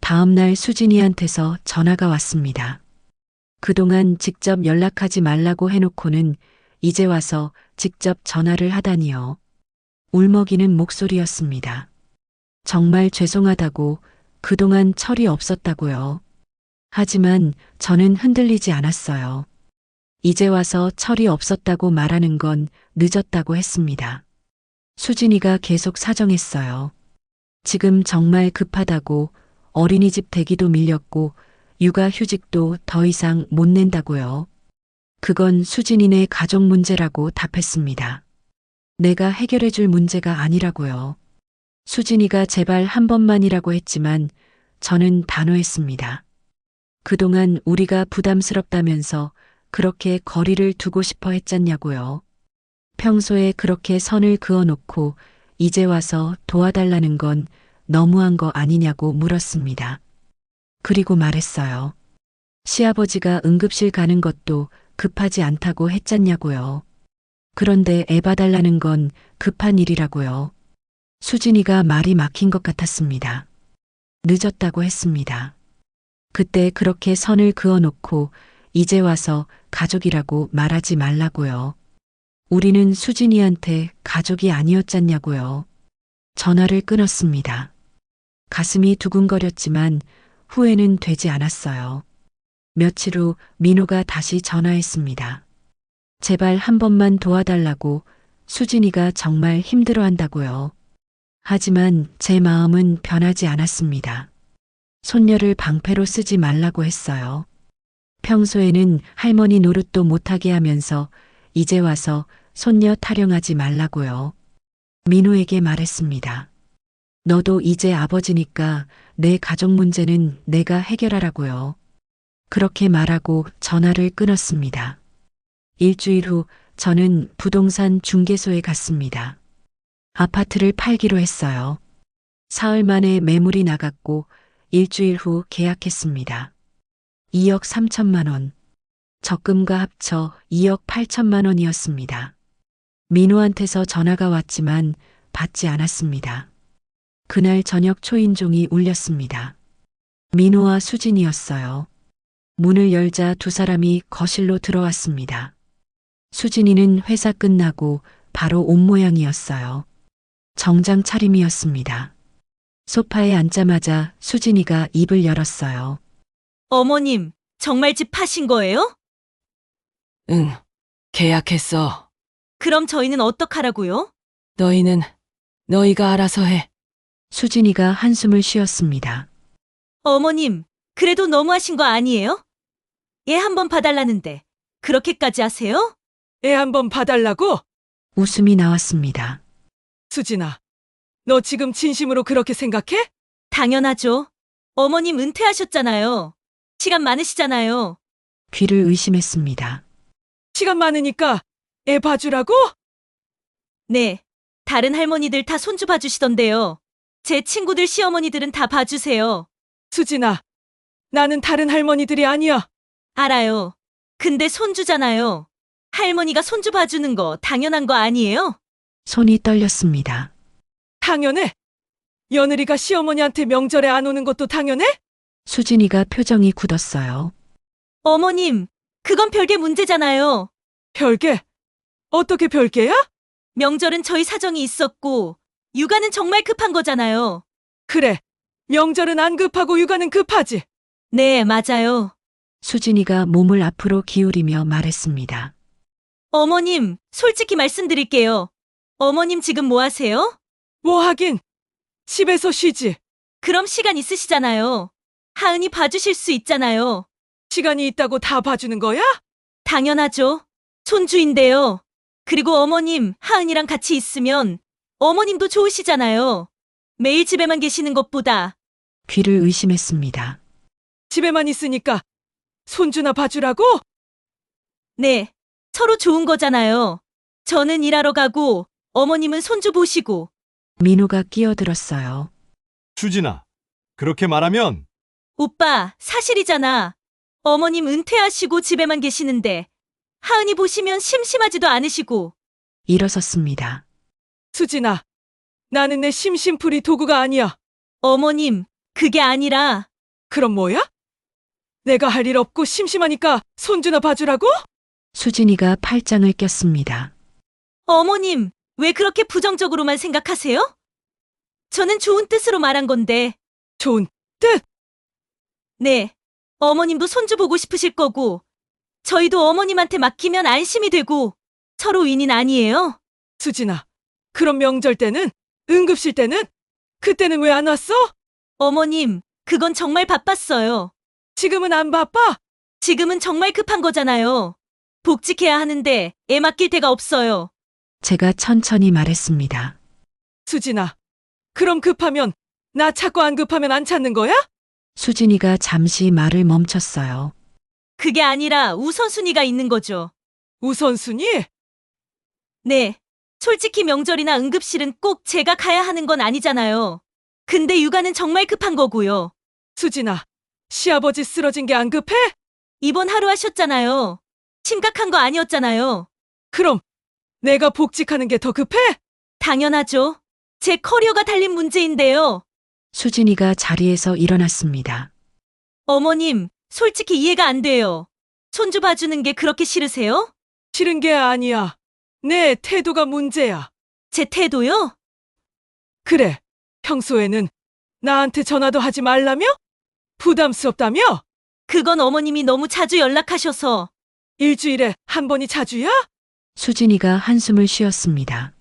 다음 날 수진이한테서 전화가 왔습니다. 그동안 직접 연락하지 말라고 해놓고는 이제 와서 직접 전화를 하다니요. 울먹이는 목소리였습니다. 정말 죄송하다고, 그동안 철이 없었다고요. 하지만 저는 흔들리지 않았어요. 이제 와서 철이 없었다고 말하는 건 늦었다고 했습니다. 수진이가 계속 사정했어요. 지금 정말 급하다고, 어린이집 대기도 밀렸고 육아휴직도 더 이상 못 낸다고요. 그건 수진이네 가족 문제라고 답했습니다. 내가 해결해 줄 문제가 아니라고요. 수진이가 제발 한 번만이라고 했지만 저는 단호했습니다. 그동안 우리가 부담스럽다면서 그렇게 거리를 두고 싶어 했잖냐고요. 평소에 그렇게 선을 그어놓고 이제 와서 도와달라는 건 너무한 거 아니냐고 물었습니다. 그리고 말했어요. 시아버지가 응급실 가는 것도 급하지 않다고 했잖냐고요. 그런데 애 봐달라는 건 급한 일이라고요. 수진이가 말이 막힌 것 같았습니다. 늦었다고 했습니다. 그때 그렇게 선을 그어놓고 이제 와서 가족이라고 말하지 말라고요. 우리는 수진이한테 가족이 아니었잖냐고요. 전화를 끊었습니다. 가슴이 두근거렸지만 후회는 되지 않았어요. 며칠 후 민호가 다시 전화했습니다. 제발 한 번만 도와달라고, 수진이가 정말 힘들어한다고요. 하지만 제 마음은 변하지 않았습니다. 손녀를 방패로 쓰지 말라고 했어요. 평소에는 할머니 노릇도 못하게 하면서 이제 와서 손녀 타령하지 말라고요. 민호에게 말했습니다. 너도 이제 아버지니까 내 가족 문제는 내가 해결하라고요. 그렇게 말하고 전화를 끊었습니다. 일주일 후 저는 부동산 중개소에 갔습니다. 아파트를 팔기로 했어요. 사흘 만에 매물이 나갔고 일주일 후 계약했습니다. 2억 3천만 원. 적금과 합쳐 2억 8천만 원이었습니다. 민호한테서 전화가 왔지만 받지 않았습니다. 그날 저녁 초인종이 울렸습니다. 민호와 수진이었어요. 문을 열자 두 사람이 거실로 들어왔습니다. 수진이는 회사 끝나고 바로 온 모양이었어요. 정장 차림이었습니다. 소파에 앉자마자 수진이가 입을 열었어요. 어머님, 정말 집 파신 거예요? 응, 계약했어. 그럼 저희는 어떡하라고요? 너희가 알아서 해. 수진이가 한숨을 쉬었습니다. 어머님, 그래도 너무하신 거 아니에요? 애 한번 봐달라는데 그렇게까지 하세요? 애 한번 봐달라고? 웃음이 나왔습니다. 수진아, 너 지금 진심으로 그렇게 생각해? 당연하죠. 어머님 은퇴하셨잖아요. 시간 많으시잖아요. 귀를 의심했습니다. 시간 많으니까 애 봐주라고? 네, 다른 할머니들 다 손주 봐주시던데요. 제 친구들 시어머니들은 다 봐주세요. 수진아, 나는 다른 할머니들이 아니야. 알아요. 근데 손주잖아요. 할머니가 손주 봐주는 거 당연한 거 아니에요? 손이 떨렸습니다. 당연해. 며느리가 시어머니한테 명절에 안 오는 것도 당연해? 수진이가 표정이 굳었어요. 어머님, 그건 별개 문제잖아요. 별개? 어떻게 별개야? 명절은 저희 사정이 있었고, 육아는 정말 급한 거잖아요. 그래, 명절은 안 급하고 육아는 급하지. 네, 맞아요. 수진이가 몸을 앞으로 기울이며 말했습니다. 어머님, 솔직히 말씀드릴게요. 어머님 지금 뭐 하세요? 뭐 하긴, 집에서 쉬지. 그럼 시간 있으시잖아요. 하은이 봐주실 수 있잖아요. 시간이 있다고 다 봐주는 거야? 당연하죠. 손주인데요. 그리고 어머님, 하은이랑 같이 있으면 어머님도 좋으시잖아요. 매일 집에만 계시는 것보다. 귀를 의심했습니다. 집에만 있으니까 손주나 봐주라고? 네, 서로 좋은 거잖아요. 저는 일하러 가고 어머님은 손주 보시고. 민호가 끼어들었어요. 수진아, 그렇게 말하면 오빠, 사실이잖아. 어머님 은퇴하시고 집에만 계시는데 하은이 보시면 심심하지도 않으시고. 일어섰습니다. 수진아, 나는 내 심심풀이 도구가 아니야. 어머님, 그게 아니라. 그럼 뭐야? 내가 할 일 없고 심심하니까 손주나 봐주라고? 수진이가 팔짱을 꼈습니다. 어머님, 왜 그렇게 부정적으로만 생각하세요? 저는 좋은 뜻으로 말한 건데. 좋은 뜻? 네, 어머님도 손주 보고 싶으실 거고, 저희도 어머님한테 맡기면 안심이 되고, 서로 윈윈 아니에요? 수진아, 그럼 명절 때는? 응급실 때는? 그때는 왜 안 왔어? 어머님, 그건 정말 바빴어요. 지금은 안 바빠? 지금은 정말 급한 거잖아요. 복직해야 하는데 애 맡길 데가 없어요. 제가 천천히 말했습니다. 수진아, 그럼 급하면 나 찾고 안 급하면 안 찾는 거야? 수진이가 잠시 말을 멈췄어요. 그게 아니라 우선순위가 있는 거죠. 우선순위? 네, 솔직히 명절이나 응급실은 꼭 제가 가야 하는 건 아니잖아요. 근데 육아는 정말 급한 거고요. 수진아, 시아버지 쓰러진 게 안 급해? 입원 하루 하셨잖아요. 심각한 거 아니었잖아요. 그럼 내가 복직하는 게 더 급해? 당연하죠. 제 커리어가 달린 문제인데요. 수진이가 자리에서 일어났습니다. 어머님, 솔직히 이해가 안 돼요. 손주 봐주는 게 그렇게 싫으세요? 싫은 게 아니야. 내 태도가 문제야. 제 태도요? 그래, 평소에는 나한테 전화도 하지 말라며? 부담스럽다며? 그건 어머님이 너무 자주 연락하셔서. 일주일에 한 번이 자주야? 수진이가 한숨을 쉬었습니다.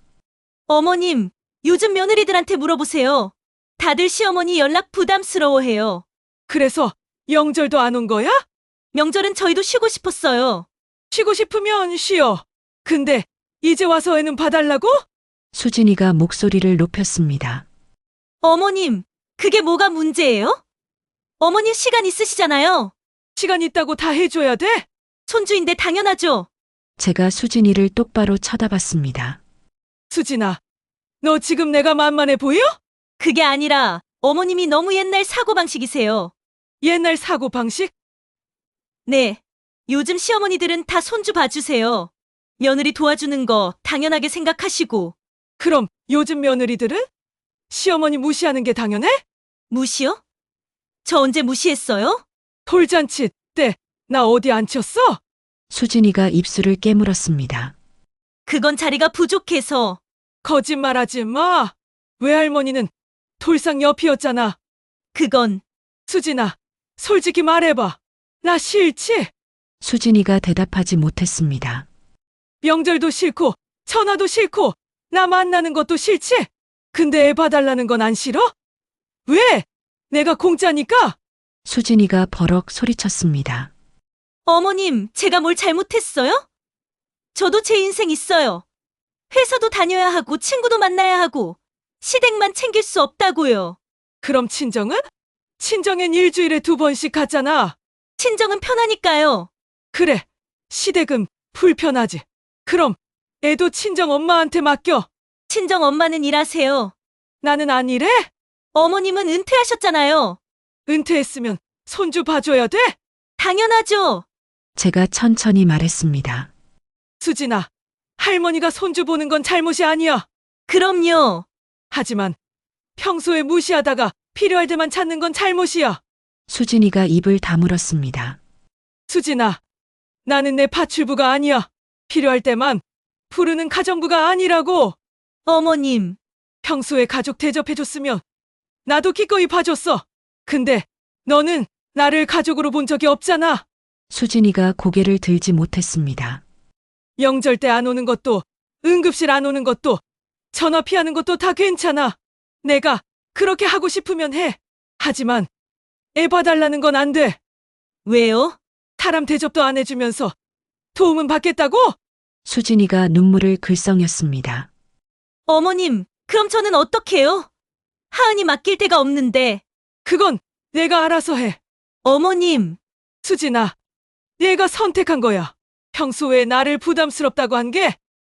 어머님, 요즘 며느리들한테 물어보세요. 다들 시어머니 연락 부담스러워해요. 그래서 명절도 안 온 거야? 명절은 저희도 쉬고 싶었어요. 쉬고 싶으면 쉬어. 근데 이제 와서 애는 봐달라고? 수진이가 목소리를 높였습니다. 어머님, 그게 뭐가 문제예요? 어머님 시간 있으시잖아요. 시간 있다고 다 해줘야 돼? 손주인데 당연하죠. 제가 수진이를 똑바로 쳐다봤습니다. 수진아, 너 지금 내가 만만해 보여? 그게 아니라 어머님이 너무 옛날 사고방식이세요. 옛날 사고방식? 네. 요즘 시어머니들은 다 손주 봐주세요. 며느리 도와주는 거 당연하게 생각하시고. 그럼 요즘 며느리들은? 시어머니 무시하는 게 당연해? 무시요? 저 언제 무시했어요? 돌잔치 때 나 어디 앉혔어? 수진이가 입술을 깨물었습니다. 그건 자리가 부족해서. 거짓말하지 마. 외할머니는 돌상 옆이었잖아. 그건 수진아, 솔직히 말해봐. 나 싫지? 수진이가 대답하지 못했습니다. 명절도 싫고 전화도 싫고 나 만나는 것도 싫지? 근데 애 봐달라는 건 안 싫어? 왜? 내가 공짜니까? 수진이가 버럭 소리쳤습니다. 어머님, 제가 뭘 잘못했어요? 저도 제 인생 있어요. 회사도 다녀야 하고 친구도 만나야 하고 시댁만 챙길 수 없다고요. 그럼 친정은? 친정엔 일주일에 2번씩 갔잖아. 친정은 편하니까요. 그래, 시댁은 불편하지. 그럼 애도 친정 엄마한테 맡겨. 친정 엄마는 일하세요. 나는 안 일해? 어머님은 은퇴하셨잖아요. 은퇴했으면 손주 봐줘야 돼? 당연하죠. 제가 천천히 말했습니다. 수진아, 할머니가 손주 보는 건 잘못이 아니야. 그럼요. 하지만 평소에 무시하다가 필요할 때만 찾는 건 잘못이야. 수진이가 입을 다물었습니다. 수진아, 나는 내 파출부가 아니야. 필요할 때만 부르는 가정부가 아니라고. 어머님, 평소에 가족 대접해줬으면 나도 기꺼이 봐줬어. 근데 너는 나를 가족으로 본 적이 없잖아. 수진이가 고개를 들지 못했습니다. 명절 때 안 오는 것도, 응급실 안 오는 것도, 전화 피하는 것도 다 괜찮아. 내가 그렇게 하고 싶으면 해. 하지만 애 봐달라는 건 안 돼. 왜요? 사람 대접도 안 해주면서 도움은 받겠다고? 수진이가 눈물을 글썽였습니다. 어머님, 그럼 저는 어떡해요? 하은이 맡길 데가 없는데. 그건 내가 알아서 해. 어머님, 수진아, 내가 선택한 거야. 평소에 나를 부담스럽다고 한 게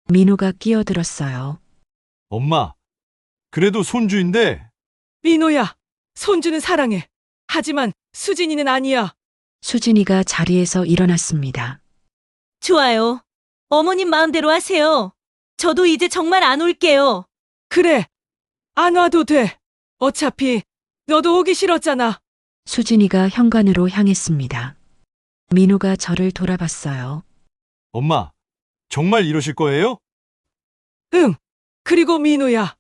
민호가 끼어들었어요. 엄마, 그래도 손주인데 민호야. 손주는 사랑해. 하지만 수진이는 아니야. 수진이가 자리에서 일어났습니다. 좋아요. 어머님 마음대로 하세요. 저도 이제 정말 안 올게요. 그래, 안 와도 돼. 어차피 너도 오기 싫었잖아. 수진이가 현관으로 향했습니다. 민호가 저를 돌아봤어요. 엄마, 정말 이러실 거예요? 응. 그리고 민호야,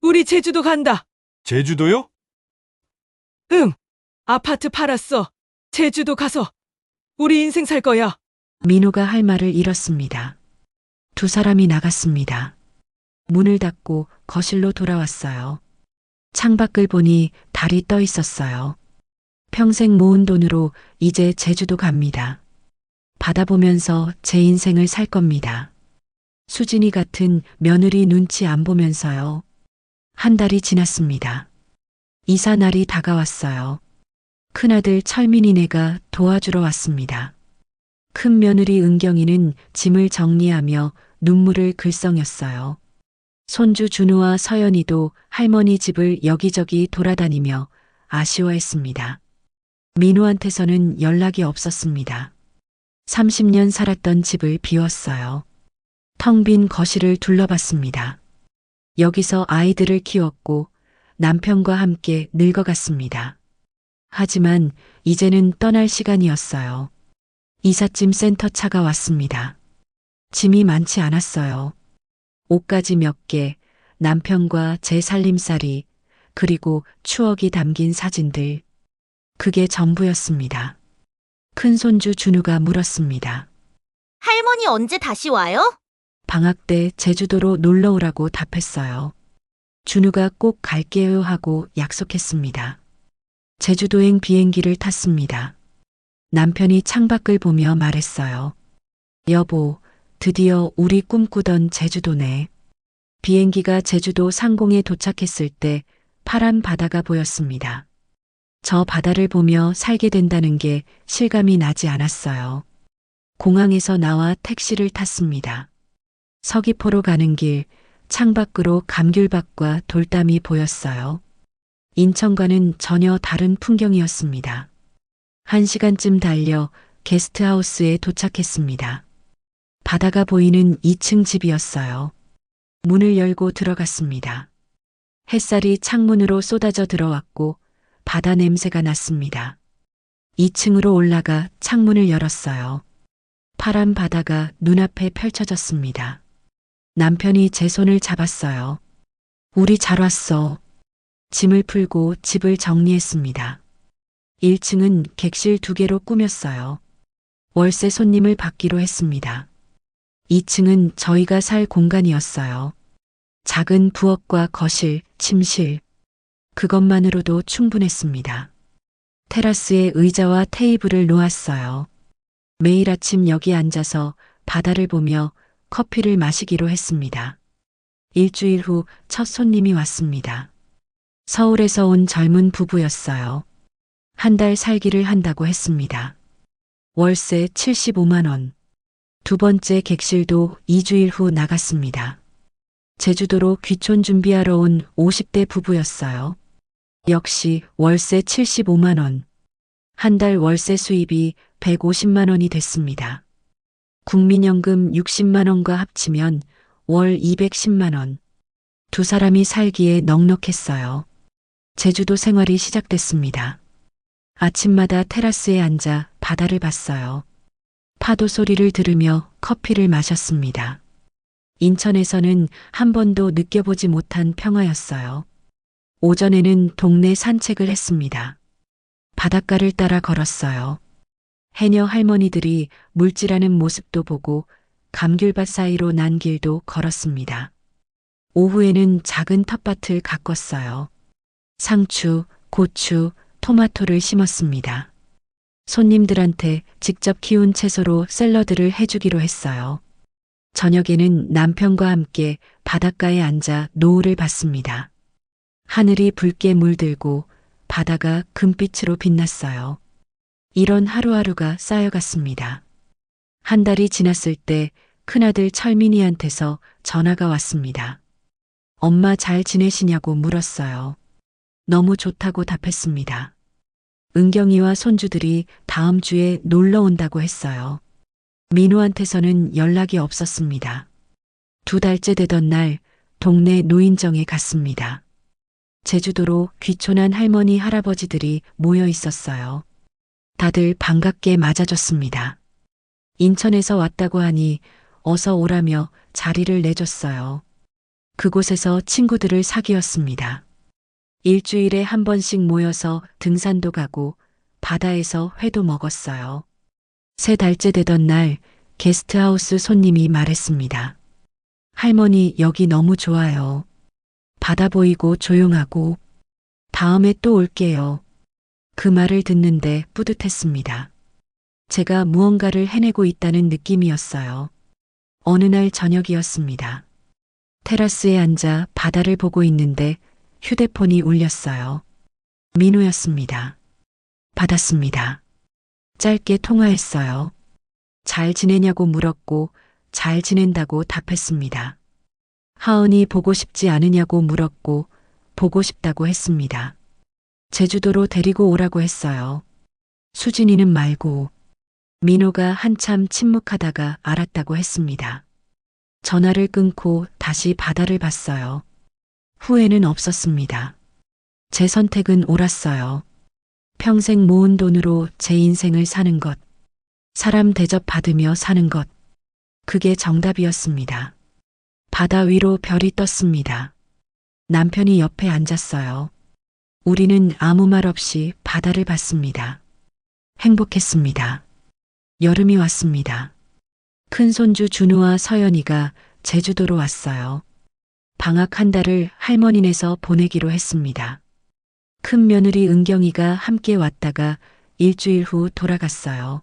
우리 제주도 간다. 제주도요? 응. 아파트 팔았어. 제주도 가서 우리 인생 살 거야. 민호가 할 말을 잃었습니다. 두 사람이 나갔습니다. 문을 닫고 거실로 돌아왔어요. 창밖을 보니 달이 떠 있었어요. 평생 모은 돈으로 이제 제주도 갑니다. 바다 보면서 제 인생을 살 겁니다. 수진이 같은 며느리 눈치 안 보면서요. 한 달이 지났습니다. 이사 날이 다가왔어요. 큰아들 철민이네가 도와주러 왔습니다. 큰 며느리 은경이는 짐을 정리하며 눈물을 글썽였어요. 손주 준우와 서연이도 할머니 집을 여기저기 돌아다니며 아쉬워했습니다. 민호한테서는 연락이 없었습니다. 30년 살았던 집을 비웠어요. 텅 빈 거실을 둘러봤습니다. 여기서 아이들을 키웠고 남편과 함께 늙어갔습니다. 하지만 이제는 떠날 시간이었어요. 이삿짐 센터 차가 왔습니다. 짐이 많지 않았어요. 옷가지 몇 개, 남편과 제 살림살이, 그리고 추억이 담긴 사진들. 그게 전부였습니다. 큰손주 준우가 물었습니다. 할머니 언제 다시 와요? 방학 때 제주도로 놀러 오라고 답했어요. 준우가 꼭 갈게요 하고 약속했습니다. 제주도행 비행기를 탔습니다. 남편이 창밖을 보며 말했어요. 여보, 드디어 우리 꿈꾸던 제주도네. 비행기가 제주도 상공에 도착했을 때 파란 바다가 보였습니다. 저 바다를 보며 살게 된다는 게 실감이 나지 않았어요. 공항에서 나와 택시를 탔습니다. 서귀포로 가는 길, 창밖으로 감귤밭과 돌담이 보였어요. 인천과는 전혀 다른 풍경이었습니다. 1시간쯤 달려 게스트하우스에 도착했습니다. 바다가 보이는 2층 집이었어요. 문을 열고 들어갔습니다. 햇살이 창문으로 쏟아져 들어왔고 바다 냄새가 났습니다. 2층으로 올라가 창문을 열었어요. 파란 바다가 눈앞에 펼쳐졌습니다. 남편이 제 손을 잡았어요. 우리 잘 왔어. 짐을 풀고 집을 정리했습니다. 1층은 객실 2개로 꾸몄어요. 월세 손님을 받기로 했습니다. 2층은 저희가 살 공간이었어요. 작은 부엌과 거실, 침실. 그것만으로도 충분했습니다. 테라스에 의자와 테이블을 놓았어요. 매일 아침 여기 앉아서 바다를 보며 커피를 마시기로 했습니다. 일주일 후 첫 손님이 왔습니다. 서울에서 온 젊은 부부였어요. 한 달 살기를 한다고 했습니다. 월세 75만 원. 두 번째 객실도 2주일 후 나갔습니다. 제주도로 귀촌 준비하러 온 50대 부부였어요. 역시 월세 75만 원. 한 달 월세 수입이 150만 원이 됐습니다. 국민연금 60만 원과 합치면 월 210만 원. 두 사람이 살기에 넉넉했어요. 제주도 생활이 시작됐습니다. 아침마다 테라스에 앉아 바다를 봤어요. 파도 소리를 들으며 커피를 마셨습니다. 인천에서는 한 번도 느껴보지 못한 평화였어요. 오전에는 동네 산책을 했습니다. 바닷가를 따라 걸었어요. 해녀 할머니들이 물질하는 모습도 보고 감귤밭 사이로 난 길도 걸었습니다. 오후에는 작은 텃밭을 가꿨어요. 상추, 고추, 토마토를 심었습니다. 손님들한테 직접 키운 채소로 샐러드를 해주기로 했어요. 저녁에는 남편과 함께 바닷가에 앉아 노을을 봤습니다. 하늘이 붉게 물들고 바다가 금빛으로 빛났어요. 이런 하루하루가 쌓여갔습니다. 한 달이 지났을 때 큰아들 철민이한테서 전화가 왔습니다. 엄마 잘 지내시냐고 물었어요. 너무 좋다고 답했습니다. 은경이와 손주들이 다음 주에 놀러 온다고 했어요. 민우한테서는 연락이 없었습니다. 2달째 되던 날 동네 노인정에 갔습니다. 제주도로 귀촌한 할머니 할아버지들이 모여 있었어요. 다들 반갑게 맞아줬습니다. 인천에서 왔다고 하니 어서 오라며 자리를 내줬어요. 그곳에서 친구들을 사귀었습니다. 일주일에 한 번씩 모여서 등산도 가고 바다에서 회도 먹었어요. 3달째 되던 날 게스트하우스 손님이 말했습니다. 할머니 여기 너무 좋아요. 바다 보이고 조용하고 다음에 또 올게요. 그 말을 듣는데 뿌듯했습니다. 제가 무언가를 해내고 있다는 느낌이었어요. 어느 날 저녁이었습니다. 테라스에 앉아 바다를 보고 있는데 휴대폰이 울렸어요. 민우였습니다. 받았습니다. 짧게 통화했어요. 잘 지내냐고 물었고 잘 지낸다고 답했습니다. 하은이 보고 싶지 않으냐고 물었고 보고 싶다고 했습니다. 제주도로 데리고 오라고 했어요. 수진이는 말고. 민호가 한참 침묵하다가 알았다고 했습니다. 전화를 끊고 다시 바다를 봤어요. 후회는 없었습니다. 제 선택은 옳았어요. 평생 모은 돈으로 제 인생을 사는 것, 사람 대접받으며 사는 것, 그게 정답이었습니다. 바다 위로 별이 떴습니다. 남편이 옆에 앉았어요. 우리는 아무 말 없이 바다를 봤습니다. 행복했습니다. 여름이 왔습니다. 큰손주 준우와 서연이가 제주도로 왔어요. 방학 한 달을 할머니네서 보내기로 했습니다. 큰 며느리 은경이가 함께 왔다가 일주일 후 돌아갔어요.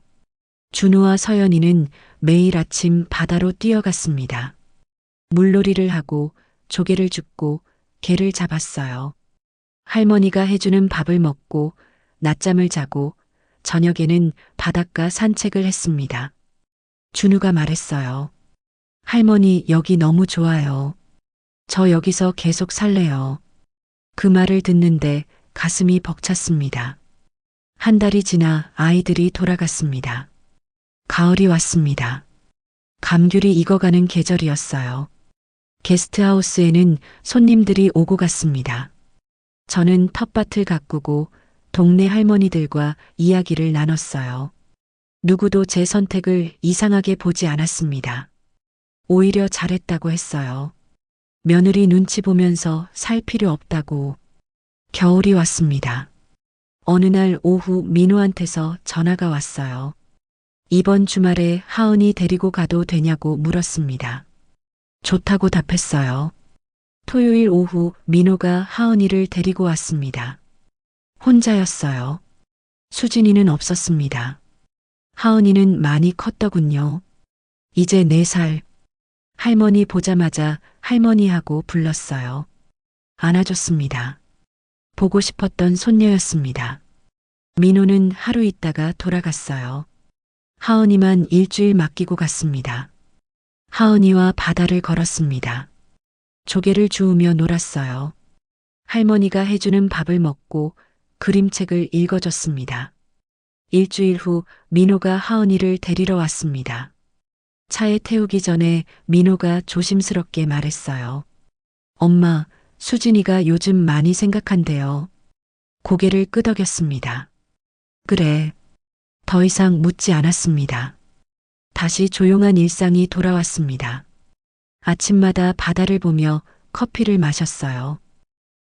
준우와 서연이는 매일 아침 바다로 뛰어갔습니다. 물놀이를 하고 조개를 줍고 개를 잡았어요. 할머니가 해주는 밥을 먹고 낮잠을 자고 저녁에는 바닷가 산책을 했습니다. 준우가 말했어요. 할머니, 여기 너무 좋아요. 저 여기서 계속 살래요. 그 말을 듣는데 가슴이 벅찼습니다. 한 달이 지나 아이들이 돌아갔습니다. 가을이 왔습니다. 감귤이 익어가는 계절이었어요. 게스트하우스에는 손님들이 오고 갔습니다. 저는 텃밭을 가꾸고 동네 할머니들과 이야기를 나눴어요. 누구도 제 선택을 이상하게 보지 않았습니다. 오히려 잘했다고 했어요. 며느리 눈치 보면서 살 필요 없다고. 겨울이 왔습니다. 어느 날 오후 민호한테서 전화가 왔어요. 이번 주말에 하은이 데리고 가도 되냐고 물었습니다. 좋다고 답했어요. 토요일 오후 민호가 하은이를 데리고 왔습니다. 혼자였어요. 수진이는 없었습니다. 하은이는 많이 컸더군요. 이제 4살. 할머니 보자마자 할머니하고 불렀어요. 안아줬습니다. 보고 싶었던 손녀였습니다. 민호는 하루 있다가 돌아갔어요. 하은이만 일주일 맡기고 갔습니다. 하은이와 바다를 걸었습니다. 조개를 주우며 놀았어요. 할머니가 해주는 밥을 먹고 그림책을 읽어줬습니다. 일주일 후 민호가 하은이를 데리러 왔습니다. 차에 태우기 전에 민호가 조심스럽게 말했어요. 엄마, 수진이가 요즘 많이 생각한대요. 고개를 끄덕였습니다. 그래. 더 이상 묻지 않았습니다. 다시 조용한 일상이 돌아왔습니다. 아침마다 바다를 보며 커피를 마셨어요.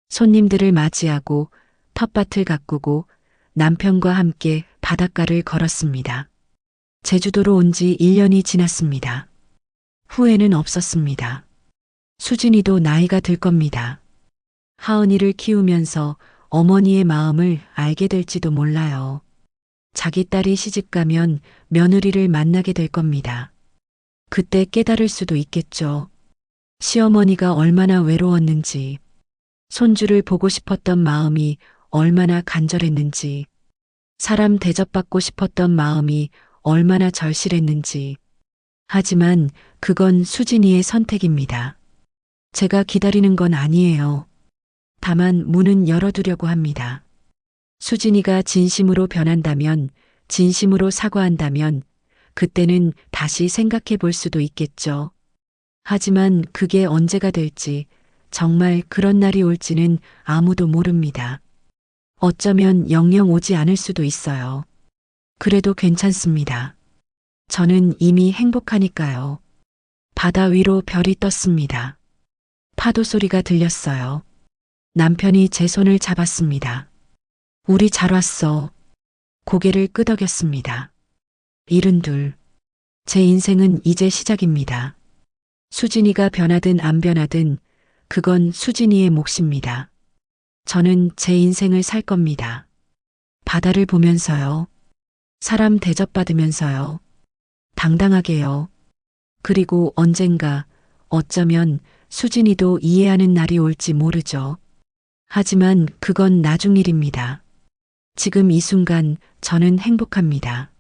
손님들을 맞이하고 텃밭을 가꾸고 남편과 함께 바닷가를 걸었습니다. 제주도로 온 지 1년이 지났습니다. 후회는 없었습니다. 수진이도 나이가 들 겁니다. 하은이를 키우면서 어머니의 마음을 알게 될지도 몰라요. 자기 딸이 시집가면 며느리를 만나게 될 겁니다. 그때 깨달을 수도 있겠죠. 시어머니가 얼마나 외로웠는지, 손주를 보고 싶었던 마음이 얼마나 간절했는지, 사람 대접받고 싶었던 마음이 얼마나 절실했는지. 하지만 그건 수진이의 선택입니다. 제가 기다리는 건 아니에요. 다만 문은 열어두려고 합니다. 수진이가 진심으로 변한다면, 진심으로 사과한다면, 그때는 다시 생각해 볼 수도 있겠죠. 하지만 그게 언제가 될지, 정말 그런 날이 올지는 아무도 모릅니다. 어쩌면 영영 오지 않을 수도 있어요. 그래도 괜찮습니다. 저는 이미 행복하니까요. 바다 위로 별이 떴습니다. 파도 소리가 들렸어요. 남편이 제 손을 잡았습니다. 우리 잘 왔어. 고개를 끄덕였습니다. 72. 제 인생은 이제 시작입니다. 수진이가 변하든 안 변하든 그건 수진이의 몫입니다. 저는 제 인생을 살 겁니다. 바다를 보면서요. 사람 대접받으면서요. 당당하게요. 그리고 언젠가 어쩌면 수진이도 이해하는 날이 올지 모르죠. 하지만 그건 나중 일입니다. 지금 이 순간 저는 행복합니다.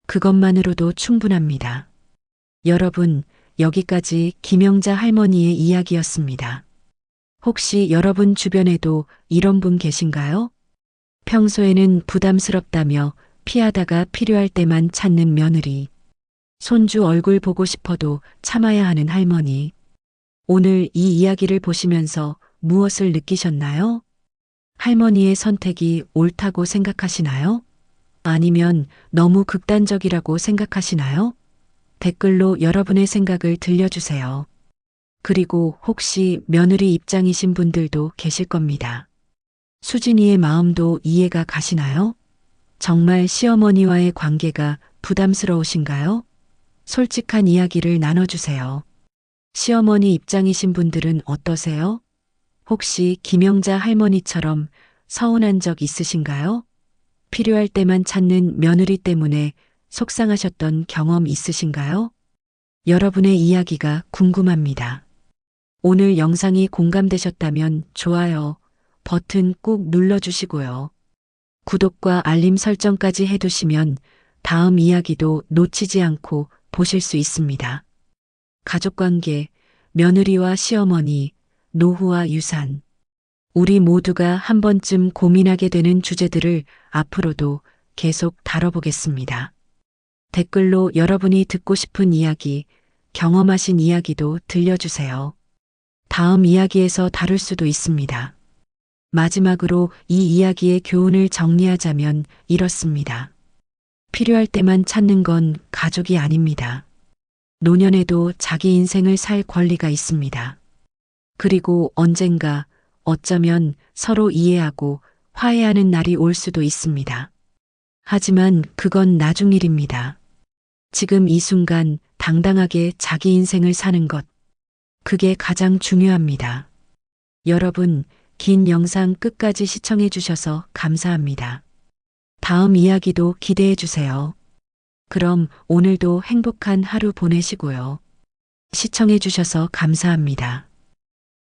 그것만으로도 충분합니다. 여러분, 여기까지 김영자 할머니의 이야기였습니다. 혹시 여러분 주변에도 이런 분 계신가요? 평소에는 부담스럽다며 피하다가 필요할 때만 찾는 며느리. 손주 얼굴 보고 싶어도 참아야 하는 할머니. 오늘 이 이야기를 보시면서 무엇을 느끼셨나요? 할머니의 선택이 옳다고 생각하시나요? 아니면 너무 극단적이라고 생각하시나요? 댓글로 여러분의 생각을 들려주세요. 그리고 혹시 며느리 입장이신 분들도 계실 겁니다. 수진이의 마음도 이해가 가시나요? 정말 시어머니와의 관계가 부담스러우신가요? 솔직한 이야기를 나눠주세요. 시어머니 입장이신 분들은 어떠세요? 혹시 김영자 할머니처럼 서운한 적 있으신가요? 필요할 때만 찾는 며느리 때문에 속상하셨던 경험 있으신가요? 여러분의 이야기가 궁금합니다. 오늘 영상이 공감되셨다면 좋아요, 버튼 꾹 눌러주시고요. 구독과 알림 설정까지 해두시면 다음 이야기도 놓치지 않고 보실 수 있습니다. 가족관계, 며느리와 시어머니, 노후와 유산. 우리 모두가 한 번쯤 고민하게 되는 주제들을 앞으로도 계속 다뤄보겠습니다. 댓글로 여러분이 듣고 싶은 이야기, 경험하신 이야기도 들려주세요. 다음 이야기에서 다룰 수도 있습니다. 마지막으로 이 이야기의 교훈을 정리하자면 이렇습니다. 필요할 때만 찾는 건 가족이 아닙니다. 노년에도 자기 인생을 살 권리가 있습니다. 그리고 언젠가 어쩌면 서로 이해하고 화해하는 날이 올 수도 있습니다. 하지만 그건 나중 일입니다. 지금 이 순간 당당하게 자기 인생을 사는 것, 그게 가장 중요합니다. 여러분, 긴 영상 끝까지 시청해 주셔서 감사합니다. 다음 이야기도 기대해 주세요. 그럼 오늘도 행복한 하루 보내시고요. 시청해 주셔서 감사합니다.